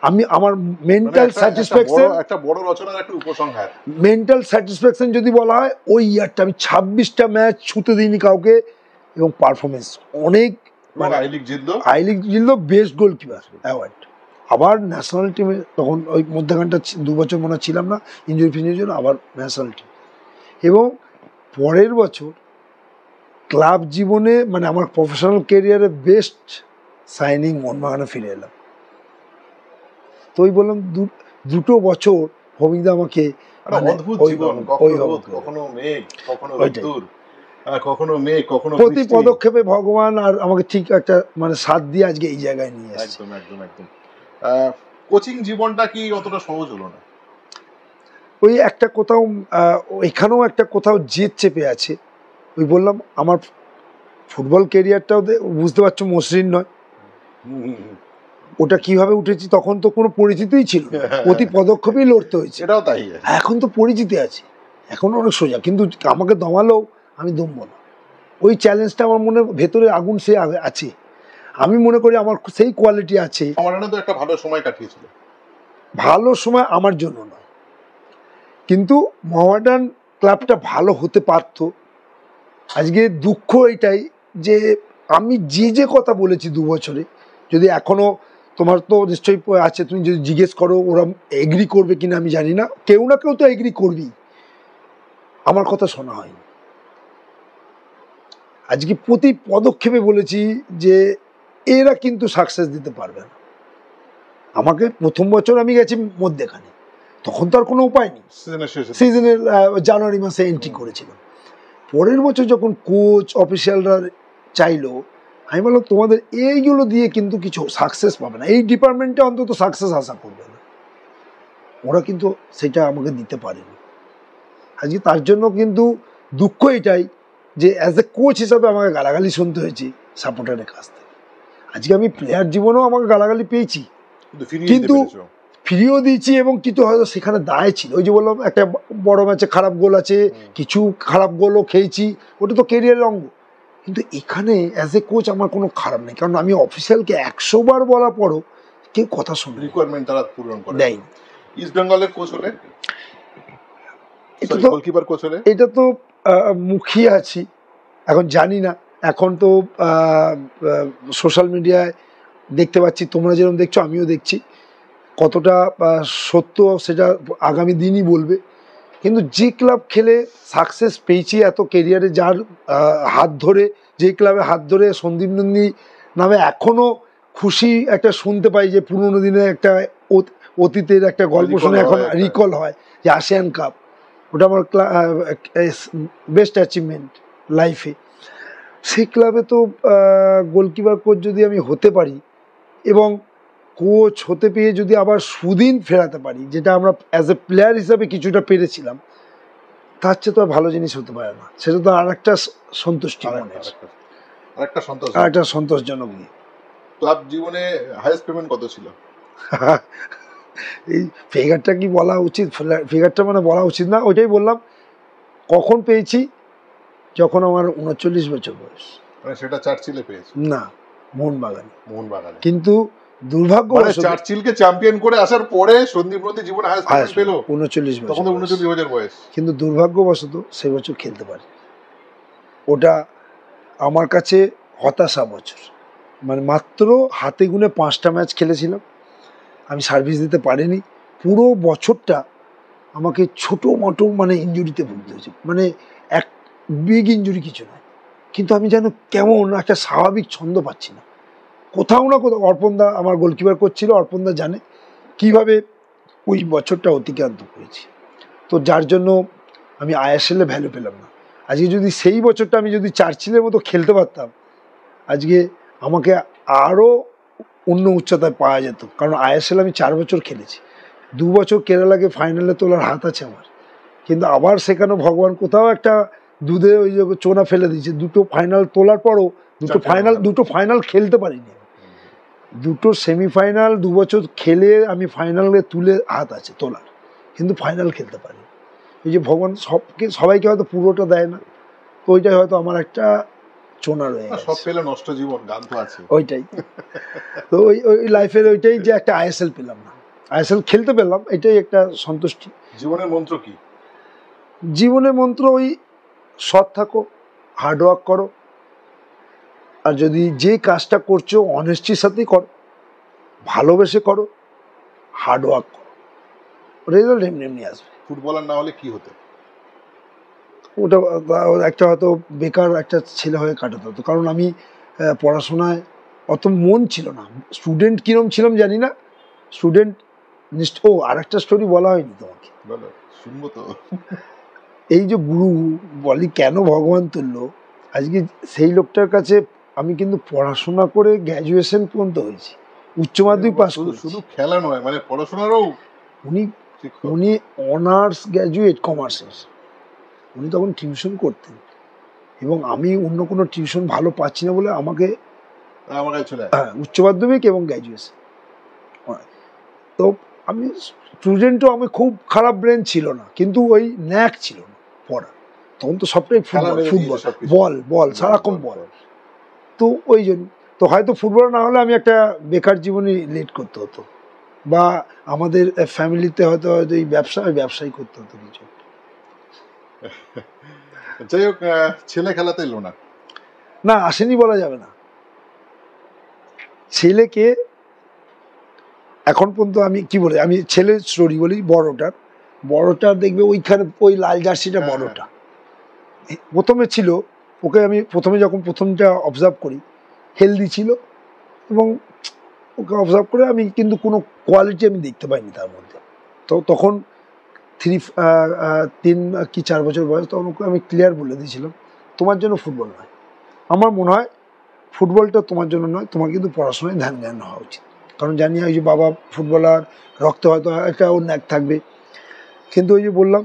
আমি আমার মেন্টাল স্যাটিসফ্যাকশন, একটা বড় রচনার একটা উপসংহার, মেন্টাল স্যাটিসফ্যাকশন যদি বলা হয়, ওই ইয়ারটা আমি 26টা ম্যাচ ছুতে দিইনি কাউকে, এবং পারফরমেন্স অনেক, মানে আই লিগ জিতলো, বেস্ট গোলকিপার অ্যাওয়ার্ড। আবার ন্যাশনাল টিমে তখন ওই মধ্যখানটা 2 বছর মনে ছিলাম না, ইঞ্জুরি ফিঞ্জুরির জন্য, আবার ন্যাশনাল টিম, এবং পরের বছর ক্লাব জীবনে মানে আমার প্রফেশনাল ক্যারিয়ারে বেস্ট সাইনিং মোহনবাগানে ফিরে এলাম। তো ওই বললাম 2 বছর ভবিন্দা আমাকে অদ্ভুত জীবন, কখনো মেঘ, কখনো রোদ্দুর, কখনো মেঘ, কখনো প্রতি পদক্ষেপে ভগবান আর আমাকে ঠিক একটা মানে সাথ দিয়ে আজকে এই জায়গায় নিয়ে এসেছে। একদম একদম একদম। কোচিং জীবনটা কি অতটা সহজ হলো না? ওই একটা কোথাও এখানেও একটা কোথাও জেদ চেপে আছে, ওই বললাম আমার ফুটবল ক্যারিয়ারটাও বুঝতে পারছো মসৃণ নয়, ওটা কিভাবে উঠেছি, তখন তো কোনো পরিচিতিই ছিল, প্রতি পদক্ষেপেই লড়তে হয়েছে, এটাও তাই, এখন তো পরিচিতি আছে, এখন অনেক সোজা, কিন্তু আমাকে দমালেও আমি দমবো না, ওই চ্যালেঞ্জটা আমার মনে ভেতরে আগুন সে আছে, আমি মনে করি আমার সেই কোয়ালিটি আছে। আমার তো একটা ভালো সময় কাটিয়েছিল, ভালো সময় আমার জন্য নয়, কিন্তু মোহামেডান ক্লাবটা ভালো হতে পারতো। আজকে দুঃখ এটাই যে আমি যে কথা বলেছি 2 বছরে, যদি এখনো তোমার তো নিশ্চয়ই আছে, তুমি যদি জিজ্ঞেস করো ওরা এগ্রি করবে কিনা আমি জানি না, কেউ না কেউ তো এগ্রি করবি, আমার কথা শোনা হয়নি। আজকে প্রতি পদক্ষেপে বলেছি যে এরা কিন্তু সাকসেস দিতে পারবে না আমাকে। প্রথম বছর আমি গেছি মধ্যেখানে, তখন তো আর কোনো উপায় নেই, সিজনের জানুয়ারি মাসে এন্ট্রি করেছিলাম। পরের বছর যখন কোচ অফিসিয়ালরা চাইলো, আমি বললাম তোমাদের এইগুলো দিয়ে কিন্তু কিছু সাকসেস পাবে না, এই ডিপার্টমেন্টে অন্তত সাকসেস আশা করবে না, ওরা কিন্তু সেটা আমাকে দিতে পারেনি। আজকে তার জন্য কিন্তু দুঃখ এটাই যে অ্যাজ এ কোচ হিসাবে আমাকে গালাগালি শুনতে হয়েছে সাপোর্টারের কাছ থেকে। আজকে আমি প্লেয়ার জীবনেও আমাকে গালাগালি পেয়েছি, কিন্তু ফিরিয়েও দিয়েছি, এবং কিন্তু হয়তো সেখানে দায় ছিল। ওই যে বললাম একটা বড় ম্যাচে খারাপ গোল আছে, কিছু খারাপ গোলও খেয়েছি, ওটা তো কেরিয়ারের অঙ্গ, কিন্তু এখানে অ্যাজ এ কোচ আমার কোনো খারাপ নেই, কারণ আমি অফিসিয়ালকে 100 বার বলার পরও কেউ কথা শুনে রিকোয়ারমেন্ট তারা পূরণ করে দেয়। ইস্ট বেঙ্গলের কোচ হলে, এটা তো গোলকিপার কোচ হলে, এটা তো মুখিয়ে আছি, এখন জানি না। এখন তো সোশ্যাল মিডিয়ায় দেখতে পাচ্ছি, তোমরা যেরকম দেখছো আমিও দেখছি, কতটা সত্য সেটা আগামী দিনই বলবে। কিন্তু যে ক্লাব খেলে সাকসেস পেয়েছি এত কেরিয়ারে, যার হাত ধরে, যে ক্লাবে হাত ধরে সন্দীপ নন্দী নামে এখনও খুশি একটা শুনতে পাই, যে পুরোনো দিনে একটা অতীতের একটা গল্প শুনে এখন রিকল হয় যে আসিয়ান কাপ, ওটা আমার বেস্ট অ্যাচিভমেন্ট লাইফে। সেই ক্লাবে তো গোলকিপার কোচ যদি আমি হতে পারি এবং কোচ হতে পেয়ে যদি আবার সুদিন ফেরাতে পারি, যেটা আমরা অ্যাজ এ প্লেয়ার হিসাবে কিছুটা পেরেছিলাম, তার চেয়ে তো আর ভালো জিনিস হতে পারে না। সেটা তো আর একটা সন্তুষ্টি, আর একটা সন্তোষজনক। ক্লাব জীবনে হাইয়েস্ট পেমেন্ট কত ছিল? এই ফিগারটা কি বলা উচিত? ফিগারটা মানে বলা উচিত না, ওইটাই বললাম। কখন পেয়েছি? যখন আমার 39 বছর বয়স। মানে সেটা চার্চিলে পেয়েছি না, মোহনবাগানে। কিন্তু দুর্ভাগ্যবশত চার্চিলকে চ্যাম্পিয়ন করে আসার পরে সন্দীপ নন্দী জীবনে হাইয়েস্ট পেমেন্ট পেল 39 বছর, তখন 39 বছর বয়স। কিন্তু দুর্ভাগ্যবশত সেই বছর খেলতে পারি। ওটা আমার কাছে হতাশা বছর। মানে মাত্র হাতে গুনে 5টা ম্যাচ খেলেছিলাম, আমি সার্ভিস দিতে পারিনি। পুরো বছরটা আমাকে ছোটো মোটো মানে ইঞ্জুরিতে ভুগতে হয়েছে, মানে এক বিগ ইঞ্জুরি কিছু নয়, কিন্তু আমি যেন কেমন একটা স্বাভাবিক ছন্দ পাচ্ছি না কোথাও না কোথাও। অর্পণদা আমার গোলকিপার করছিল, অর্পণদা জানে কিভাবে ওই বছরটা অতিক্রান্ত করেছি। তো যার জন্য আমি আইএসএলে ভ্যালু পেলাম না। আজকে যদি সেই বছরটা আমি যদি চার্চিলের মতো খেলতে পারতাম, আজকে আমাকে আরও অন্য উচ্চতায় পাওয়া যেত। কারণ আইএসএল আমি 4 বছর খেলেছি, 2 বছর কেরালাকে ফাইনালে তোলার হাত আছে আমার, কিন্তু আবার সেখানে ভগবান কোথাও একটা দুধে ওই যে চোনা ফেলে দিয়েছে। 2টো ফাইনাল তোলার পরও দুটো ফাইনাল খেলতে পারিনি। 2টো সেমিফাইনাল 2 বছর খেলে আমি ফাইনালে তুলে হাত আছে তোলার, কিন্তু ফাইনাল খেলতে পারি। এই যে ভগবান সবাইকে হয়তো পুরোটা দেয় না, তো ওইটাই হয়তো আমার একটা চোনা রয়ে গেছে। সব পেলে নষ্ট জীবন, গান তো আছে ওইটাই। তো ওই লাইফের ওইটাই যে একটা আইএসএল পেলাম না, আইএসএল খেলতে পেলাম, এটাই একটা সন্তুষ্টি। জীবনের মন্ত্র কি? জীবনের মন্ত্র ওই সৎ থাকো, হার্ডওয়ার্ক করো, আর যদি যে কাজটা করছো অনেস্টির সাথেই করো, ভালোবেসে করো, হার্ডওয়ার্ক করো, রেজাল্ট এমনি এমনি আসবে। ফুটবলার না হলে কি হতো? ওটা একটা হয়তো বেকার একটা ছেলে হয়ে কাটাতে হতো, কারণ আমি পড়াশোনায় অত মন ছিল না। স্টুডেন্ট কিরম ছিলাম জানি না, স্টুডেন্ট ও আর একটা স্টোরি বলা হয়নি তোমাকে, শুনবো তো। এই যে গুরু বলি কেন ভগবান তুললো, আজকে সেই লোকটার কাছে আমি কিন্তু পড়াশোনা করে গ্র্যাজুয়েশন পর্যন্ত হয়েছি, উচ্চ মাধ্যমিক পাস করেছি। শুধু খেলা নয়, মানে পড়াশোনারও উনি অনার্স গ্র্যাজুয়েট কমার্সের। উনি তখন টিউশন করতেন, এবং আমি অন্য কোনো টিউশন ভালো পাচ্ছি না বলে আমাকে উচ্চ মাধ্যমিক এবং গ্র্যাজুয়েশন। তো আমি স্টুডেন্টও, আমি খুব খারাপ ব্রেন ছিল না, কিন্তু ওই ন্যাক ছিল না পড়া। তখন তো সবটাই ফুটবল বল সারাক্ষণ বল। তো ওই জন্য তো হয়তো ফুটবল না হলে আমি একটা বেকার জীবনে লিড করতে হতো, বা আমাদের ফ্যামিলিতে হয়তো এই ব্যবসায়ী করতে হতো কিছু। যাই হোক, ছেলে খেলাতে এলো না, আসেনি বলা যাবে না। ছেলেকে এখন পর্যন্ত আমি কি বলি, আমি ছেলের স্টোরি বলি। বড়টা দেখবে ওইখানে ওই লাল জার্সিটা, বড়টা প্রথমে ছিল। ওকে আমি প্রথমটা অবজার্ভ করি, হেলদি ছিল, এবং ওকে অবজার্ভ করে আমি কিন্তু কোনো কোয়ালিটি আমি দেখতে পাইনি তার মধ্যে। তো তখন 3 কি 4 বছর বয়স, তখন ওকে আমি ক্লিয়ার বলে দিয়েছিলাম, তোমার জন্য ফুটবল নয়। আমার মনে হয় ফুটবলটা তোমার জন্য নয়, তোমার কিন্তু পড়াশোনায় ধ্যান হওয়া উচিত। কারণ জানি ওই যে বাবা ফুটবলার, রক্তে হয়তো একটা ওর ন্যাক থাকবে, কিন্তু ওই যে বললাম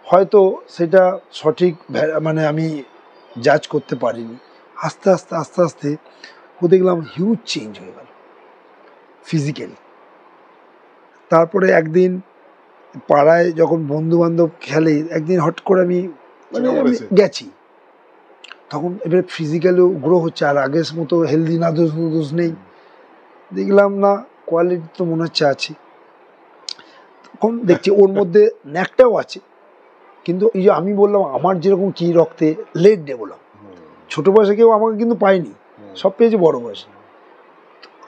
হয়তো সেটা সঠিক মানে আমি জাজ করতে পারিনি। আস্তে আস্তে ও দেখলাম হিউজ চেঞ্জ হয়ে গেল ফিজিক্যালি। তারপরে একদিন পাড়ায় যখন বন্ধু বান্ধব খেলে, একদিন হট করে আমি গেছি, তখন এবারে ফিজিক্যালিও গ্রো হচ্ছে, আর আগের মতো হেলদি না দোষ নেই। দেখলাম না কোয়ালিটি তো মনে হচ্ছে আছে, তখন দেখছি ওর মধ্যে ন্যাকটাও আছে, কিন্তু এই যে আমি বললাম আমার যেরকম কি রক্তে লেট ডেভেলপ, ছোটো বয়সে কেউ আমাকে কিন্তু পায়নি, সব পেয়েছে বড় বয়সে।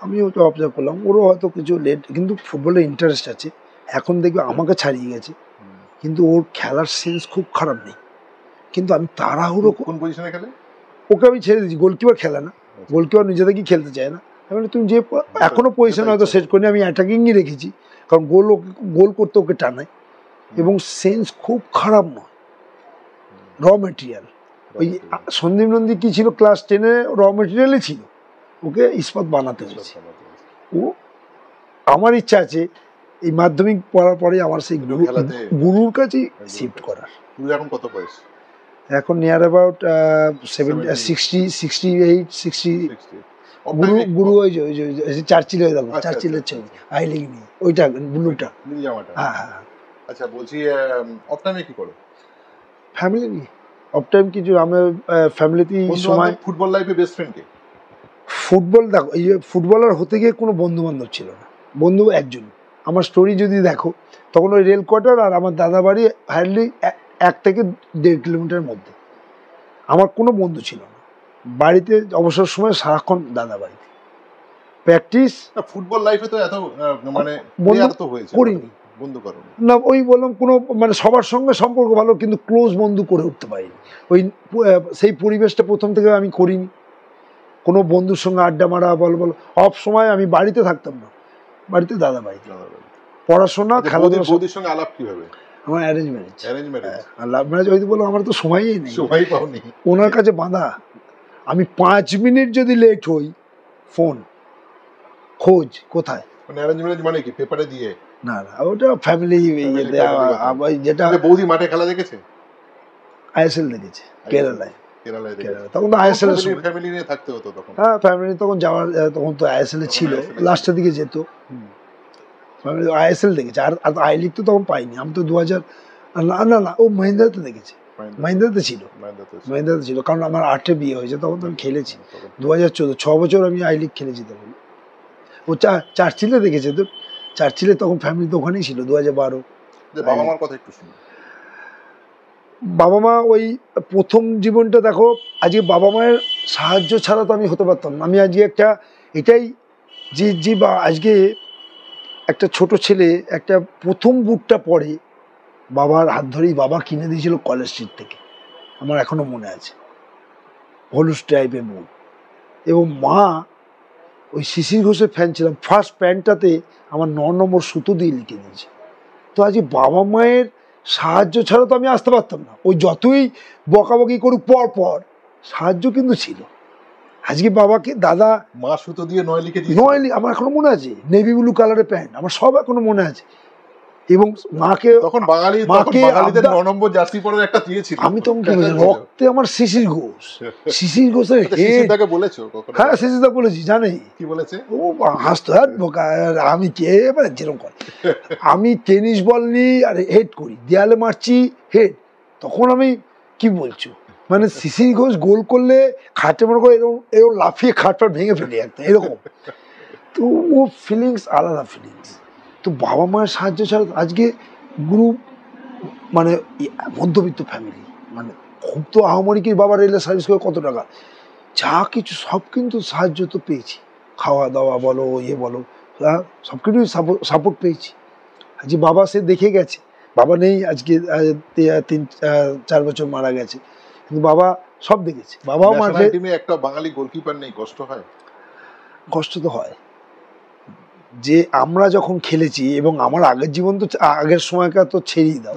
আমি ওটা অবজার্ভ করলাম, ওরও হয়তো কিছু লেট, কিন্তু ফুটবলে ইন্টারেস্ট আছে। এখন দেখবে আমাকে ছাড়িয়ে গেছে, কিন্তু ওর খেলার সেন্স খুব খারাপ নেই। কিন্তু আমি তাড়াহুড়ো, কোন পজিশনে খেলে? ওকে আমি ছেড়ে দিচ্ছি, গোলকিপার খেলে না, গোলকিপার নিজে থেকেই খেলতে চায় না। আমি তুমি যে এখনো পজিশন হয়তো সেট করিনি, আমি অ্যাটাকিংই রেখেছি, কারণ গোল করতে ওকে টানাই। এবং সেন্স খুব খারাপ নয়, র মেটেরিয়াল। ওই সন্দীপ নন্দী কি ছিল, ক্লাস 10-এ র মেটেরিয়ালই ছিল, ওকে ইস্পাত বানাতে হয়েছে। ও আমার ইচ্ছা আছে এই মাধ্যমিক পড়ার পরে আমার সেই গুরুর কাছেই শিফট করার। এখন কত বয়স? এখন নিয়ার অ্যাবাউট 68-60 গুরু ওই যে চার্চিলের দেখো, চার্চিলের ছবি আই লিগ নিয়ে, ওইটা ব্লুটা। হ্যাঁ হ্যাঁ। আচ্ছা বলছি, অফ টাইমে কি করো? ফ্যামিলি নিয়ে অফ টাইম কিছু, আমার ফ্যামিলিতেই সময়। ফুটবল লাইফে বেস্ট ফ্রেন্ড কে? ফুটবল দেখো, এই ফুটবলার হতে গিয়ে কোনো বন্ধু বান্ধব ছিল না, বন্ধু একজন। আমার স্টোরি যদি দেখো, তখন ওই রেল কোয়ার্টার আর আমার দাদা বাড়ি হার্ডলি 1 থেকে 1.5 কিলোমিটার মধ্যে। আমার কোনো বন্ধু ছিল না, বাড়িতে অবসর সময় সারাক্ষণ দাদা বাড়িতে প্র্যাকটিস। ফুটবল লাইফে তো এত মানে করিনি, বন্ধু করো না, ওই বললাম কোনো মানে সবার সঙ্গে সম্পর্ক ভালো, কিন্তু ক্লোজ বন্ধু করে উঠতে পারিনি। ওই সেই পরিবেশটা প্রথম থেকে আমি করিনি, কোনো বন্ধুর সঙ্গে আড্ডা মারা বল অফ সময় আমি বাড়িতে থাকতাম না, বাড়িতে দাদা বাড়িতে পড়াশোনা, খেলাধুলার সঙ্গে আলাপ। কিভাবে? আমার অ্যারেঞ্জ ম্যারেজ। লাভ ম্যারেজ হয়তো বলো, আমার তো সময়ই নেই, ওনার কাছে বাঁধা। আমি 5 মিনিট যদি লেট হই, ফোন খোঁজ কোথায়। অ্যারেঞ্জ ম্যারেজ মানে কি পেপারে দিয়ে? না না, ওটা ফ্যামিলি যেটা। বৌদি মাঠে খেলা দেখেছে? আইএসএল দেখেছে কেরালায়, তখন তো আইএসএল এর সময় ফ্যামিলি নিয়ে থাকতে হতো তখন। হ্যাঁ ফ্যামিলি তখন যাওয়ার, তখন তো আইএসএল এ ছিল, লাস্টের দিকে যেত। ফ্যামিলি আইএসএল দেখেছে, আর আই লিগ তো তখন পাইনি। আমি তো 2000 না ও মহিন্দ্রাতে দেখেছে, মহিন্দ্রাতে ছিল, কারণ আমার 8-এ বিয়ে হয়েছে, তখন তো আমি খেলেছি। 2014, 6 বছর আমি আই লিগ খেলেছি তখন। ও চার্চিলে দেখেছে, তো চার্চিলে তখন ফ্যামিলি তো ওখানেই ছিল। 2012। বাবা মার কথা একটু শুনি। বাবা মা ওই প্রথম জীবনটা দেখো, আজকে বাবা মায়ের সাহায্য ছাড়া তো আমি হতে পারতাম না। আমি আজকে একটা এটাই যে বা আজকে একটা ছোট ছেলে একটা প্রথম বুটটা পড়ে, বাবার হাত ধরেই বাবা কিনে দিয়েছিল কলেজ স্ট্রিট থেকে, আমার এখনো মনে আছে, হলুদ টাইপের বুট। এবং মা ওই শিশির ঘোষের ফ্যান ছিলাম, ফার্স্ট প্যান্টটাতে আমার 9 নম্বর সুতো দিয়ে লিখে দিয়েছে। তো আজকে বাবা মায়ের সাহায্য ছাড়া তো আমি আসতে পারতাম না। ওই যতই বকাবকি করুক পর সাহায্য কিন্তু ছিল। আজকে বাবাকে দাদা মা সুতো দিয়ে 9 লিখে দিয়েছে, 9 আমার এখনো মনে আছে, নেভি ব্লু কালারের প্যান্ট, আমার সব এখনো মনে আছে। এবং মাকে তখন বাঙালিদের 9 নম্বর জার্সি পরে একটা দিয়েছিল। আমি তখন কি বলছি, রক্তে আমার শিশির ঘোষের শিশিরদাকে বলেছো কখনো? হ্যাঁ শিশিরদা বলেছি, জানে কি বলেছে? ও হাসতো, আমি কে মানে যেরকম করে, আমি টেনিস বল নিই আর হেড করি, দেয়ালে মারছি হেড, তখন আমি কি বলছো মানে শিশির ঘোষ গোল করলে খাটে মনে করে এরকম লাফিয়ে খাট ভেঙে ফেলে একটা এরকম। তো ও ফিলিংস আলাদা ফিলিংস। তো বাবা মায়ের সাহায্য ছাড়া আজকে গুরু মানে মধ্যবিত্ত ফ্যামিলি, মানে খুব তো আহামরি কি, বাবা রেলের সার্ভিস করে কত টাকা, যা কিছু সব কিন্তু সাহায্য তো পেয়েছি, খাওয়া দাওয়া বলো বলো, সব কিছুই সাপোর্ট পেয়েছি। আজকে বাবা সে দেখে গেছে, বাবা নেই আজকে 3-4 বছর মারা গেছে, কিন্তু বাবা সব দেখেছে। বাবাও মাঠে একটা বাঙালি গোলকিপার নেই, কষ্ট হয়? কষ্ট তো হয়, যে আমরা যখন খেলেছি এবং আমার আগের জীবন তো আগের সময়কার তো ছেড়েই দাও,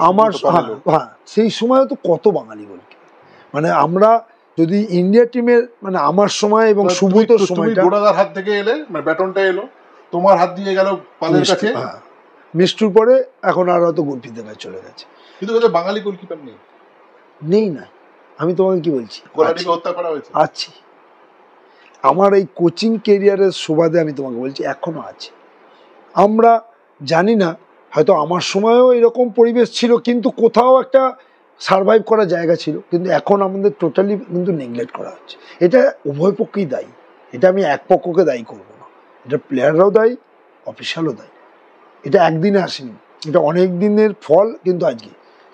আমার হ্যাঁ সেই সময় তো কত বাঙালি গোলকিপার, মানে আমরা যদি ইন্ডিয়া টিমের মানে আমার সময় এবং সুব্রতর সময়টা গোড়াদার হাত থেকে এলে, মানে ব্যাটনটা এলো তোমার হাত দিয়ে গেল পালের কাছে, মিষ্টুর পরে এখন আর হয়তো গুলফিতে ভাই চলে গেছে, কিন্তু বাঙালি গোলকিপার নেই না। আমি তোমাকে কি বলছি, হত্যা করা হয়েছে আছি, আমার এই কোচিং কেরিয়ারের সুবাদে আমি তোমাকে বলছি এখনো আছে। আমরা জানি না, হয়তো আমার সময়ও এরকম পরিবেশ ছিল, কিন্তু কোথাও একটা সারভাইভ করার জায়গা ছিল, কিন্তু এখন আমাদের টোটালি কিন্তু নেগলেক্ট করা হচ্ছে। এটা উভয় পক্ষেই দায়ী, এটা আমি এক পক্ষকে দায়ী করবো না, এটা প্লেয়াররাও দায়ী, অফিসিয়ালও দায়ী। এটা একদিনে আসেনি, এটা অনেক দিনের ফল।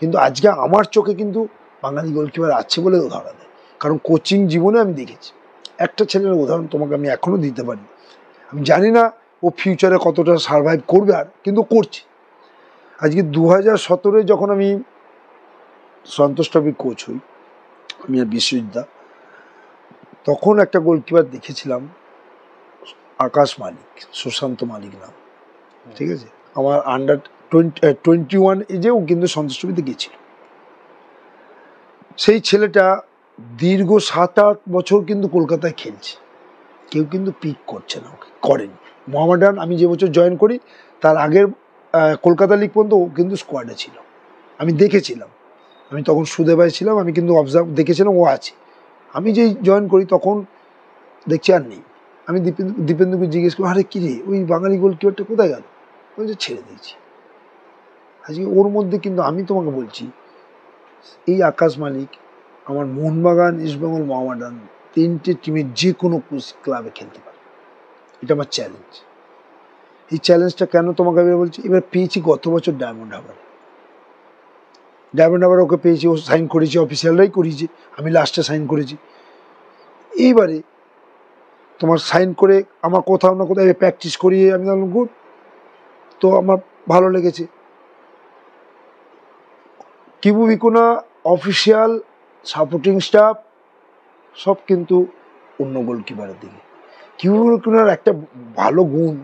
কিন্তু আজকে আমার চোখে কিন্তু বাঙালি গোলকিপার আছে বলে ধরা দেয়, কারণ কোচিং জীবনে আমি দেখেছি। একটা ছেলের উদাহরণ তোমাকে আমি এখনো দিতে পারি, আমি জানি না ও ফিউচারে কতটা সারভাইভ করবে, আর কিন্তু করছে। আজকে 2017 যখন আমি সন্তোষ ট্রফির কোচ হই, আমি আর বিশ্বজিৎদা, তখন একটা গোলকিপার দেখেছিলাম, আকাশ মালিক, সুশান্ত মালিক নাম, ঠিক আছে, আমার আন্ডার 21 এজেও কিন্তু সন্তোষ ট্রফিতে গেছিল। সেই ছেলেটা দীর্ঘ 7-8 বছর কিন্তু কলকাতায় খেলছে, কেউ কিন্তু পিক করছে না, ওকে করেনি। মোহামেডান আমি যে বছর জয়েন করি তার আগের কলকাতা লিগ পর্যন্ত ও কিন্তু স্কোয়াডে ছিল, আমি দেখেছিলাম। আমি তখন সুদেবাই ছিলাম, আমি কিন্তু দেখেছিলাম ও আছে। আমি যেই জয়েন করি তখন দেখছি আর নেই। আমি দীপেন্দুকে জিজ্ঞেস করি, আরে কী রে, ওই বাঙালি গোলকিপারটা কোথায় গেল? বলছে ছেড়ে দিয়েছি। আজকে ওর মধ্যে কিন্তু আমি তোমাকে বলছি, এই আকাশ মালিক আমার মোহনবাগান, ইস্টবেঙ্গল, মোহামেডান 3টে টিমের যে কোনো ক্লাবে খেলতে পারে। এটা আমার চ্যালেঞ্জ। এই চ্যালেঞ্জটা কেন তোমাকে আমি বলছি, এবার পেয়েছি গত বছর ডায়মন্ড হারবার ওকে পেয়েছি, ও সাইন করেছি, অফিসিয়ালরাই করিয়েছে, আমি লাস্টে সাইন করেছি। এইবারে তোমার সাইন করে আমার কোথাও না কোথাও প্র্যাকটিস করিয়ে আমি বললাম গুড, তো আমার ভালো লেগেছে। কিবু ভিকুনা, অফিসিয়াল, সাপোর্টিং স্টাফ সব কিন্তু অন্য গোলকিপারের দিকে। কিবু ভিকুনার একটা ভালো গুণ,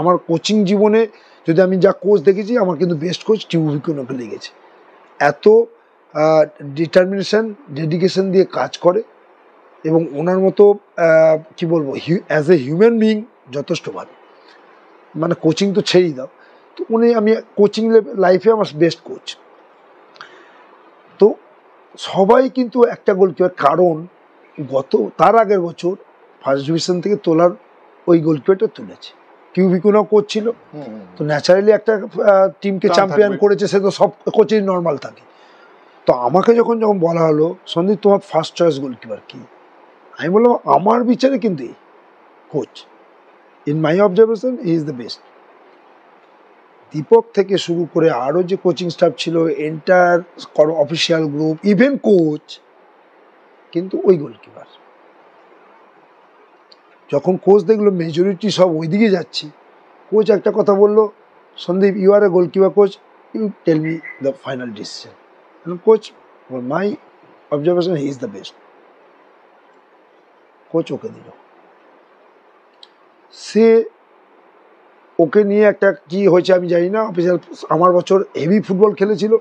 আমার কোচিং জীবনে যদি আমি যা কোচ দেখেছি, আমার কিন্তু বেস্ট কোচ কিবু ভিকুনাকে লেগেছে। এত ডিটারমিনেশন, ডেডিকেশন দিয়ে কাজ করে, এবং ওনার মতো কি বলবো, অ্যাজ এ হিউম্যান বিইং যথেষ্ট ভালো। মানে কোচিং তো ছেড়েই দাও, তো উনি, আমি কোচিং লাইফে আমার বেস্ট কোচ। তো সবাই কিন্তু একটা গোলকিপার, কারণ তার আগের বছর ফার্স্ট ডিভিশন থেকে তোলার ওই গোলকিপারটা তুলেছে, কিউ ভিকুনাও কোচ ছিল, তো ন্যাচারালি একটা টিমকে চ্যাম্পিয়ন করেছে, সে তো সব কোচেরই নর্মাল থাকে। তো আমাকে যখন বলা হলো, সন্দীপ তোমার ফার্স্ট চয়েস গোলকিপার কি, আমি বললাম আমার বিচারে কিন্তু coach, in my observation he is the best. Deepak থেকে শুরু করে আরও যে কোচিং স্টাফ ছিল, entire official group, even coach, কিন্তু ওই গোলকিপার। যখন কোচ দেখলো মেজরিটি সব ওইদিকে যাচ্ছে, কোচ একটা কথা বললো, Sandeep you are a goalkeeper coach, you tell me the final decision. Coach, my observation he is the best. Coach ওকে দিল। সে ওকে নিয়ে একটা কি হয়েছে আমি জানি না, অফিসিয়াল আমার বছর হেভি ফুটবল খেলেছিল,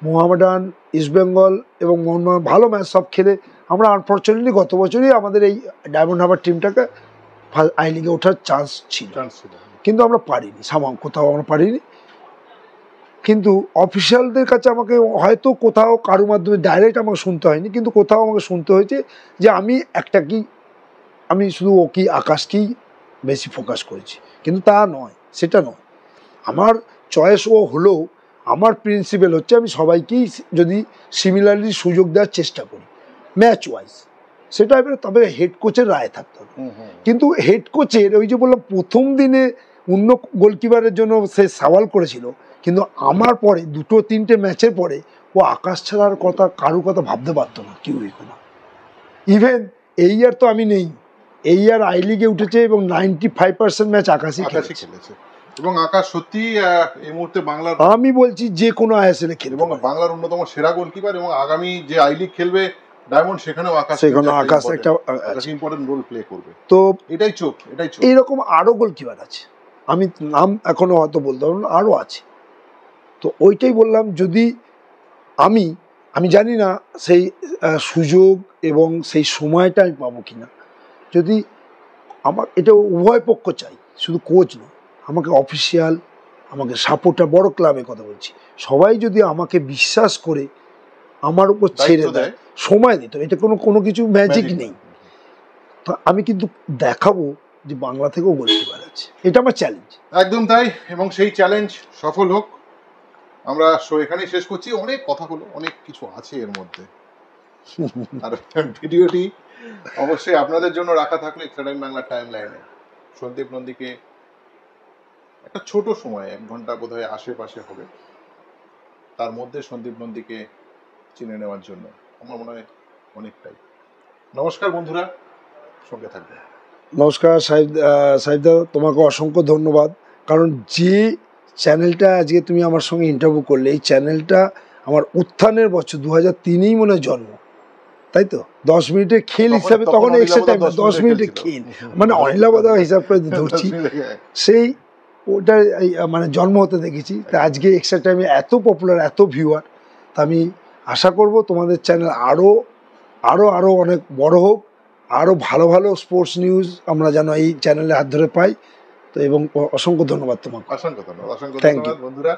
মোহামেডান, ইস্টবেঙ্গল এবং মোহনবাগান ভালো ম্যাচ সব খেলে আমরা আনফর্চুনেটলি গত বছরই আমাদের এই ডায়মন্ড হারবার টিমটাকে আই লিগে ওঠার চান্স ছিল, কিন্তু আমরা পারিনি, কোথাও আমরা পারিনি। কিন্তু অফিসিয়ালদের কাছে আমাকে হয়তো কোথাও কারোর মাধ্যমে ডাইরেক্ট আমাকে শুনতে হয়নি, কিন্তু কোথাও আমাকে শুনতে হয়েছে যে আমি শুধু আকাশকেই বেশি ফোকাস করেছি, কিন্তু তা নয়, সেটা নয়। আমার চয়েস ও হলেও আমার প্রিন্সিপাল হচ্ছে আমি সবাইকেই যদি সিমিলারলি সুযোগ দেওয়ার চেষ্টা করি ম্যাচ ওয়াইজ, সেটা এবারে তবে হেড কোচের রায় থাকতে হবে। কিন্তু হেড কোচের ওই যে বললাম প্রথম দিনে অন্য গোলকিপারের জন্য সে সওয়াল করেছিল, কিন্তু আমার পরে 2-3টে ম্যাচের পরে ও আকাশ ছাড়ার কথা কারো কথা ভাবতে পারতো না, কেউ না। ইভেন এই ইয়ার তো আমি নেই, এই ইয়ার আই লিগে উঠেছে এবং 95% ম্যাচ আকাশই খেলেছে। এবং আকাশ সত্যি এই মুহূর্তে বাংলার, আমি বলছি যে কোনো আইএসএল এ খেলবে, এবং বাংলার অন্যতম সেরা গোলকিপার, এবং আগামী যে আই লিগ খেলবে ডায়মন্ড, সেখানেও আকাশ একটা ইম্পর্টেন্ট রোল প্লে করবে। তো এটাই চোখ। এইরকম আরো গোলকিপার আছে, আমি নাম এখনো হয়তো বলতে পারবো না, আরো আছে। তো ওইটাই বললাম, যদি আমি জানি না সেই সুযোগ এবং সেই সময়টা আমি পাবো কিনা। যদি আমার এটা উভয় পক্ষ চাই, শুধু কোচ নয়, আমাকে অফিসিয়াল, আমাকে সাপোর্টার, বড় ক্লাবের কথা বলছি, সবাই যদি আমাকে বিশ্বাস করে আমার উপর ছেড়ে দেয়, সময় দিত, এটা কোনো কিছু ম্যাজিক নেই, তো আমি কিন্তু দেখাবো যে বাংলা থেকেও গোলকিপার আছে। এটা আমার চ্যালেঞ্জ। একদম তাই, এবং সেই চ্যালেঞ্জ সফল হোক। আমরা শো এখানেই শেষ করছি। অনেক কথা হলো, অনেক কিছু আছে এর মধ্যে। আর ভিডিওটি অবশ্যই আপনাদের জন্য রাখা থাকলো এক্সট্রা টাইম বাংলা টাইম লাইনে। সন্দীপ নন্দীকে একটা ছোট সময় 1 ঘন্টা বোধহয় আশেপাশে হবে, তার মধ্যে সন্দীপ নন্দীকে চিনে নেওয়ার জন্য আমার মনে হয় অনেকটাই। নমস্কার বন্ধুরা, সঙ্গে থাকবেন। নমস্কার সাহেবদা, তোমাকে অসংখ্য ধন্যবাদ। কারণ যে চ্যানেলটা আজকে তুমি আমার সঙ্গে ইন্টারভিউ করলে, এই চ্যানেলটা আমার উত্থানের বছর 2003-এই মনে হয় জন্ম, তাই তো? 10 মিনিটের খেল হিসাবে তখন এক্সট্রা টাইম 10 মিনিটের খেল, মানে অনিলাবদা হিসাব করে ধরছি, সেই ওটা মানে জন্ম হতে দেখেছি। তা আজকে এক্সট্রা টাইমে এত পপুলার, এত ভিউয়ার, তা আমি আশা করব তোমাদের চ্যানেল আরও আরও আরও অনেক বড় হোক, আরও ভালো ভালো স্পোর্টস নিউজ আমরা যেন এই চ্যানেলে হাত ধরে পাই। তো এবং অসংখ্য ধন্যবাদ তোমাকে। অসংখ্য ধন্যবাদ Thank you. বন্ধুরা।